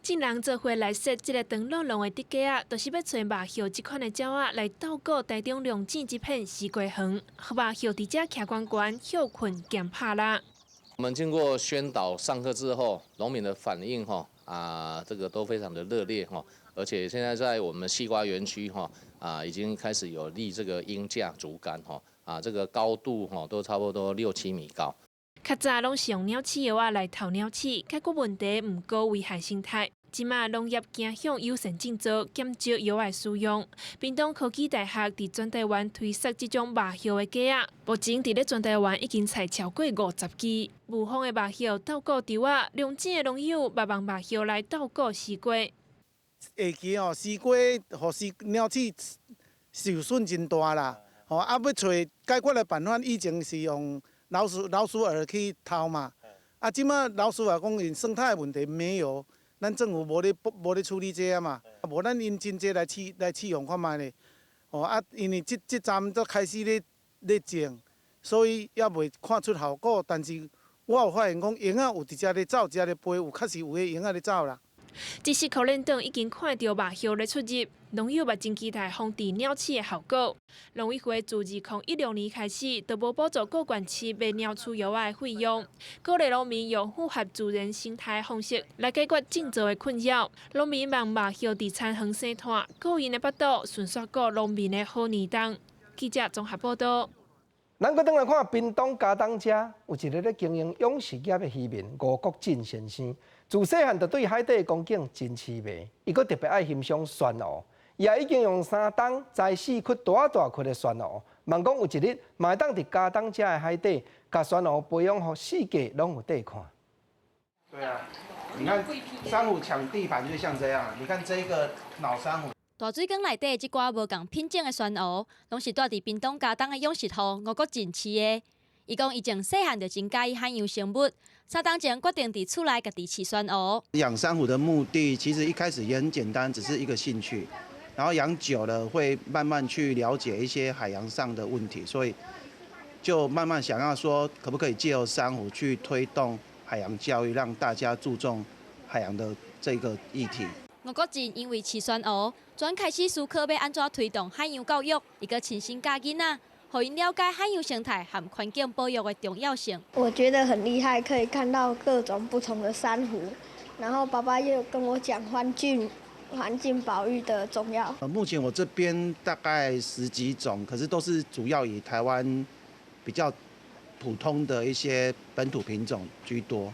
[SPEAKER 4] 众人做伙来设这个长落龙的竹架啊，就是要找麻叶这款的鸟啊来斗过台中龙井这片西瓜园，让麻叶伫遮徛悬悬，休困兼拍蜡。
[SPEAKER 5] 我们经过宣导上课之后，农民的反应这个都非常的热烈而且现在在我们西瓜园区已经开始有立这个鹰架竹竿这个高度都差不多6、7米高。
[SPEAKER 4] 较早拢是用鸟鼠药啊来头鸟鼠，解决问题毋高危害生态。即马农业走向优先进做，减少药的使用。屏东科技大学伫全台湾推设这种麻叶的架啊，目前伫咧全台湾已经采超过50支。雾峰的麻叶斗过稻啊，龙井的农友也用麻叶来斗过西瓜。
[SPEAKER 6] 下期西瓜互鸟鼠受损真大啦。要找解决的办法，以前是用老鼠耳去偷嘛。啊，即马老鼠啊，讲因生态问题没有，咱政府无咧处理这啊嘛，无咱因真济来试用看卖咧。哦啊，因为这站都开始咧种，所以也未看出效果。但是我有发现讲鹰仔有伫遮咧走，遮咧飞，有确实有个鹰仔咧走啦。
[SPEAKER 4] 即使可能等已经看到目叶咧出入，农友嘛真期待防治鸟鼠的效果。农委会自2016年开始，就无补助各县市卖鸟鼠药的费用，鼓励农民用符合自然生态的方式来解决种植的困扰。农民望目叶伫田园生态，个人的报道顺续过农民的好年冬。记者综合报道。
[SPEAKER 1] 咱搁转来看屏东嘉东遮，有一个咧经营养殖业的渔民吴国进先生，自细汉就对海底的光景真痴迷，伊搁特别爱欣赏船鸥，伊也已经用3吨载4窟大窟的船鸥，望讲有一日嘛会当伫嘉东遮的海底，甲船鸥培养互世界拢有得看。
[SPEAKER 3] 对啊，你看珊瑚抢地盘就像这样，你看这个老珊瑚。
[SPEAKER 7] 大水缸内底即寡无共品种的船鸥，拢是住伫屏东嘉东的养殖户吴国进饲的。伊讲伊从细汉就真介意海洋生物，3年前决定伫厝内家己饲船鸥。
[SPEAKER 8] 养珊瑚的目的其实一开始也很简单，只是一个兴趣。然后养久了，会慢慢去了解一些海洋上的问题，所以就慢慢想要说，可不可以借由珊瑚去推动海洋教育，让大家注重海洋的这个议题。
[SPEAKER 7] 吴国进因为饲船鸥，转开始思考要安怎推动海洋教育，伊个亲身教囡仔，互因了解海洋生态和环境保育的重要性。
[SPEAKER 9] 我觉得很厉害，可以看到各种不同的珊瑚，然后爸爸又跟我讲环境保育的重要。
[SPEAKER 8] 目前我这边大概10几种，可是都是主要以台湾比较普通的一些本土品种居多，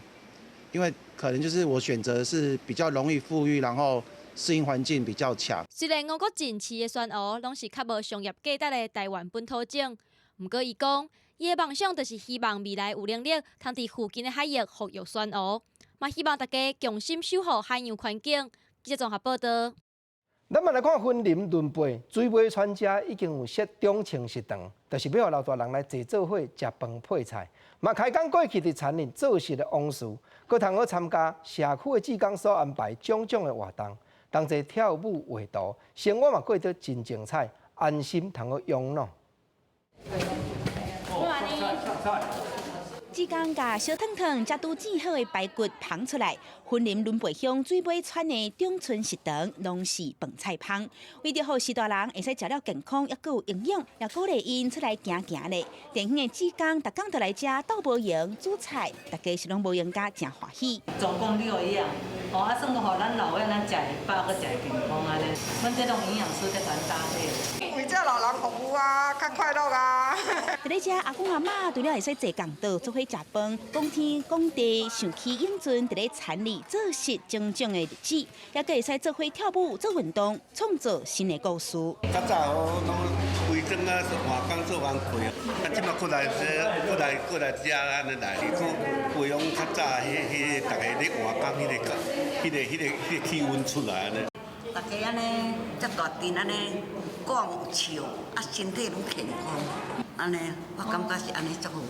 [SPEAKER 8] 因为可能就是我选择是比较容易富裕，然后适应环境比较强。
[SPEAKER 7] 虽然吴国进饲的船鸥拢是较无商业价值的台湾本土种，不过伊讲，伊的梦想就是希望未来有能力通伫附近的海域复育船鸥，嘛希望大家共心守护海洋环境。记者综合报道。
[SPEAKER 1] 咱们来看婚林轮背，水尾船家已经有设中青食堂，就是要让老大人来坐做伙食饭配菜。嘛开工过去伫田里做事的往事，佮通好参加社区的志工所安排种种的活动，同齐跳舞画图，生活嘛过得真精彩，安心通好养老。
[SPEAKER 22] 志工甲小汤汤才拄煮好的排骨捧出来，云林仑背乡水尾村的中村食堂拢是饭菜芳，为着让士大人会使食了健康，也够有营养，也鼓励因出来行行咧。电影的志工，逐工都来吃豆包营煮菜，大家是拢无闲甲真欢喜。
[SPEAKER 10] 总共6样，啊，算讲互咱老伙咱食会饱，佮食会健康安尼。阮这种营养师在咱搭配，
[SPEAKER 11] 为这老人服务啊，较快乐啊。
[SPEAKER 22] 在咧遮阿公阿嬷除了会使坐公道做伙食饭，讲天讲地，想起永存在咧田里做事种种的日子，也可会使做伙跳舞、做运动，创造新的故事。
[SPEAKER 12] 较早拢规整啊，换工做完开，啊，即马过来遮安尼来，去培养较早大家咧换工迄个气氛出来安尼。
[SPEAKER 11] 大家安尼遮大阵安尼讲笑，啊，身体愈健康，安尼我感觉是安尼足好。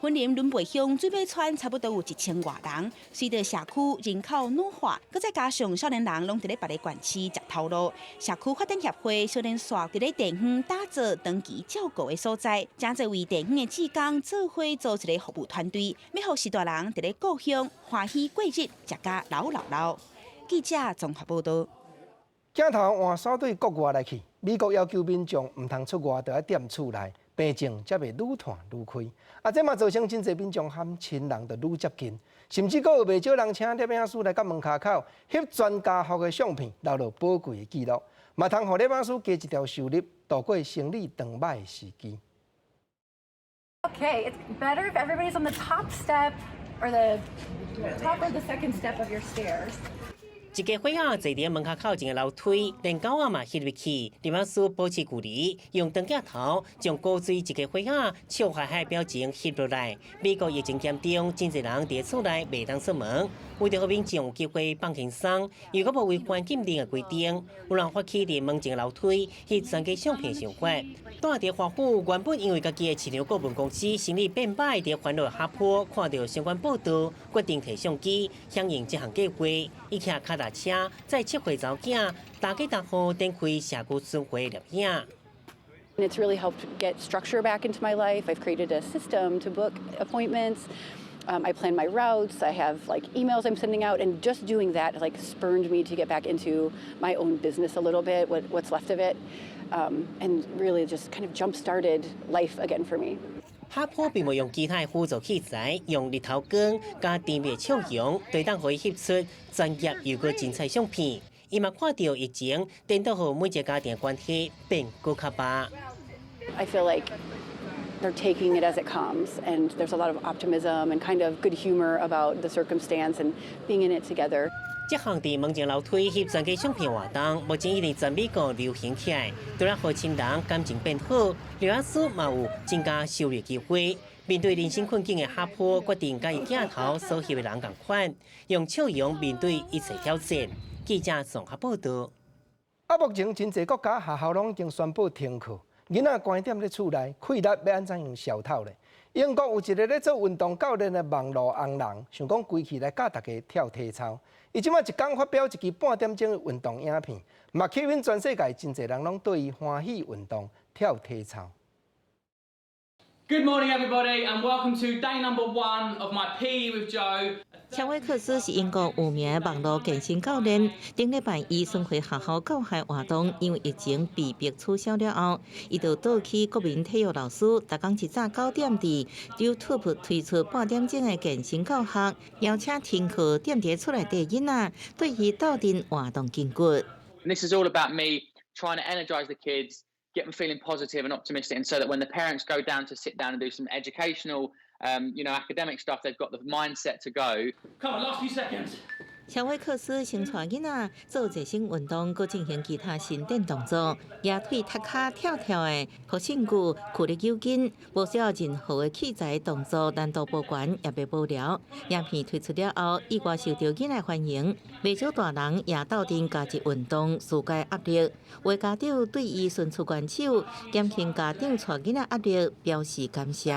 [SPEAKER 22] 云林仑背乡水尾村差不多有1000外人，随着社区人口老化，佮再加上少年人拢伫咧别个县市食头路，社区发展协会少年社伫咧地方打造长期照顾的所在，正在为地方的志工做伙组一个服务团队，要互士大人伫咧故乡欢喜过日，食甲老。记者综合报道。
[SPEAKER 1] 镜头换扫对国外来去，美国要求民众唔通出外，就要踮厝内，病症才袂愈传愈开。这嘛造成真侪民众和亲人就愈接近，甚至阁有袂少人请摄影师来到门口翕专家福的相片，留落宝贵的记录，嘛通互摄影师加一条收入，度过生理长歹的时机。
[SPEAKER 19] Okay, it's better if everybody's on the top step or the top or the second step of your stairs.
[SPEAKER 2] 一家伙仔坐伫门口靠前的楼梯，连狗仔嘛翕入去，林老师保持距离，用长镜头将古锥一家伙仔笑嗨嗨表情翕落来。美国疫情严重，真侪人伫厝内袂当出门，为着互民众有机会放轻松，又搁无违反禁令的规定，有人发起伫门前楼梯翕全家相片想法。住伫华府，原本因为家己的饲料顾问公司生意变歹，伫烦恼下坡，看到相关报道，决定摕相机响应这项计划，伊骑脚踏车载7岁查某囝，大家大户展开社区生活的摄影。
[SPEAKER 13] It's really helped get structure back into my life. I've created a system to book appointments. I plan my routes. I have like emails I'm sending out, and just doing that like spurred me to get back into my own business a little bit, what's left of it, and really just kind of jump-started life again for me.
[SPEAKER 2] 哈坡并无用其他辅助器材，用日头光加甜蜜笑容，对当可以翕出专业又个精彩相片。伊嘛看到疫情，颠倒互每一个家庭关系变更较白。
[SPEAKER 13] I feel like they're taking it as it comes, and there's a lot of optimism and kind of good humor about the circumstance and being in it together.
[SPEAKER 2] 这项伫门前楼梯翕全家相片活动，目前已经在美国流行起来，除了互亲人感情变好，刘老师嘛有增加收入机会。面对人生困境的哈坡，决定甲伊镜头所翕的人同款，用笑容面对一切挑战。记者综合报道。
[SPEAKER 1] 目前真侪国家学校拢已经宣布停课，囡仔关踮咧厝内，气力要安怎样消透咧？英国有一个咧做运动教练的网络红人，想讲规气来教大家跳体操。伊即摆一天发表一支半点钟的运动影片，嘛吸引全世界真侪人拢对伊欢喜运动跳体操。
[SPEAKER 15] Good morning, everybody, and welcome to day number 1 of my PE with Joe.
[SPEAKER 14] 乔威克斯是英国有名的网络健身教练。顶礼拜，伊巡回学校教学活动，因为疫情被迫取消了后，伊就倒去国民体育老师，逐工一早9点伫 YouTube 推出半点钟的健身教学，邀请停课踮伫厝内底囡仔，对伊斗阵活动筋骨。
[SPEAKER 15] This is all about me trying to energise the kids, get them feeling positive and optimistic, and so that when the parents go down to sit down and do some educational, academic stuff, they've got the mindset to go. Come on, last few seconds.
[SPEAKER 14] 乔威克斯先带囡仔做热身运动，佮进行其他伸展动作，野腿、踢脚、跳跳的，互身躯躯力有劲，无需要任何的器材动作，难度不悬，也袂无聊。影片推出了后，意外受到囡仔欢迎，袂少大人也斗阵加入运动，疏解压力。为家长对伊伸出援手，减轻家长带囡仔压力，表示感谢。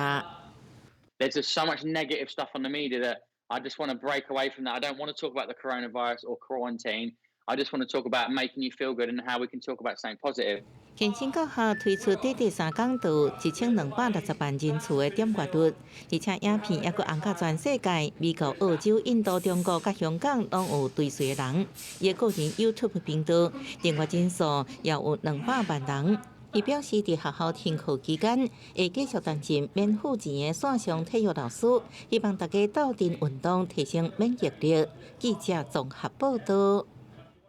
[SPEAKER 15] There's just so much negative stuff on the media that I just want to break away from that. I don't want to talk about the coronavirus or quarantine. I just want to talk about making you feel good and how we can talk about something positive.
[SPEAKER 14] 健身教学推出短短3讲度，1260万人次的点阅率，而且影片也佮红甲全世界，美国、澳洲、印度、中国佮香港拢有追随的人。伊个人 YouTube 频道订阅人数也有200万人。伊表示，伫学校停课期间，会继续担任免付钱的线上体育老师，希望大家斗阵运动，提升免疫力。记者综合报道。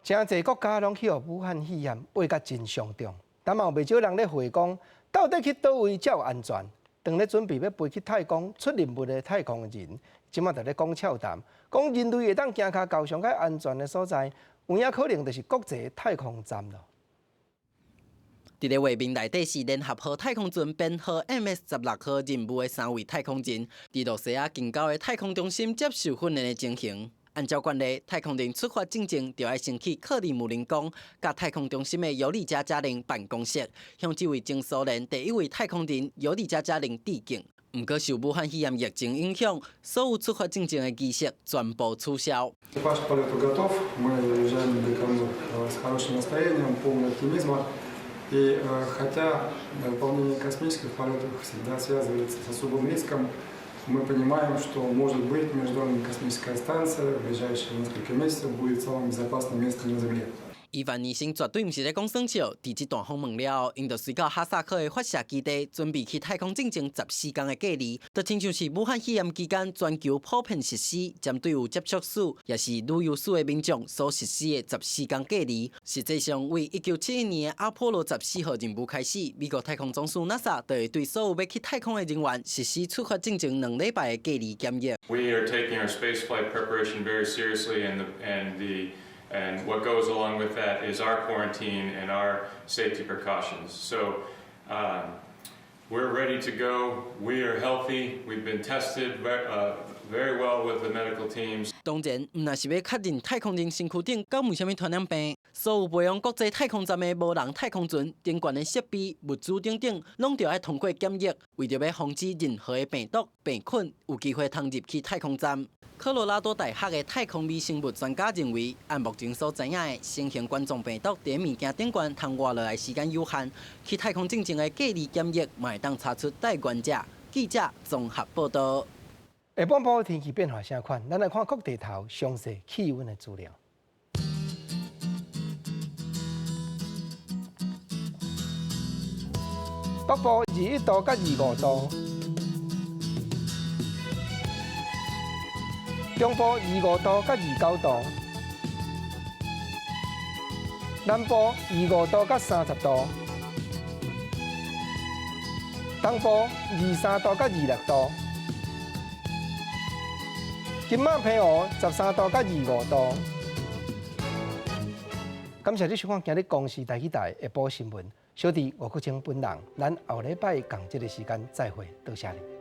[SPEAKER 1] 真侪国家拢去互武汉肺炎威甲真严重，但嘛有袂少人咧回讲，到底去倒位才有安全？当咧准备要飞去太空出任务的太空人，即马就咧讲俏谈，讲人类会当行脚到上较安全的所在，有影可能就是国际太空站咯。
[SPEAKER 16] 伫个画面内底是联合号太空船编号 MS-16号任务的3位太空人，伫洛西亚近郊的太空中心接受训练的情形。按照惯例，太空人出发之前就要升起克里姆林宫，甲太空中心的尤里加加林办公室，向这位前苏联第1位太空人尤里加加林致敬。不过受武汉肺炎疫情影响，所有出发之前的仪式全部取消。
[SPEAKER 29] И хотя выполнение космических полетов всегда связывается с особым риском, мы понимаем, что, может быть, Международная космическая станция в ближайшие несколько месяцев будет самым безопасным местом на Земле.
[SPEAKER 16] 伊万医生绝对毋是咧讲耍笑，伫即段访问了后，因就随到哈萨克的发射基地，准备去太空进行14天的隔离，就亲像是武汉肺炎期间全球普遍实施，针对有接触史也是旅游史的民众所实施的14天隔离。实际上，为1971年的阿波罗14号任务开始，美国太空总署 NASA 就会对所有要去太空的人员实施出发进前2礼拜的隔离检疫。
[SPEAKER 17] We are taking our spaceflight preparation very seriously, and the And what goes along with that is our quarantine and our safety precautions. So we're ready to go. We are healthy. We've been tested very well with the medical teams.
[SPEAKER 16] 当然，唔那是要确认太空人身躯顶敢有啥物传染病，所有培养国际太空站的无人太空船顶悬的设备、物资等等，拢着要通过检疫，为着要防止任何的病毒、病菌有机会通入去太空站。科罗拉多大学的太空微生物专家认为，按目前所知影的新型冠状病毒伫物件顶悬通活落来时间有限，去太空进行的隔离检疫，嘛会当查出带源者。记者综合报道。
[SPEAKER 1] 下半部天气变化啥款？咱来看各地头详细气温的资料。北部21度到25度，中部25度到29度，南部25度到30度，东部23度到26度。今晚平湖13度到25度。感谢你收看今日公视台语台下晡新闻。小弟吴国清本人，咱后礼拜同一个时间再会，多谢你。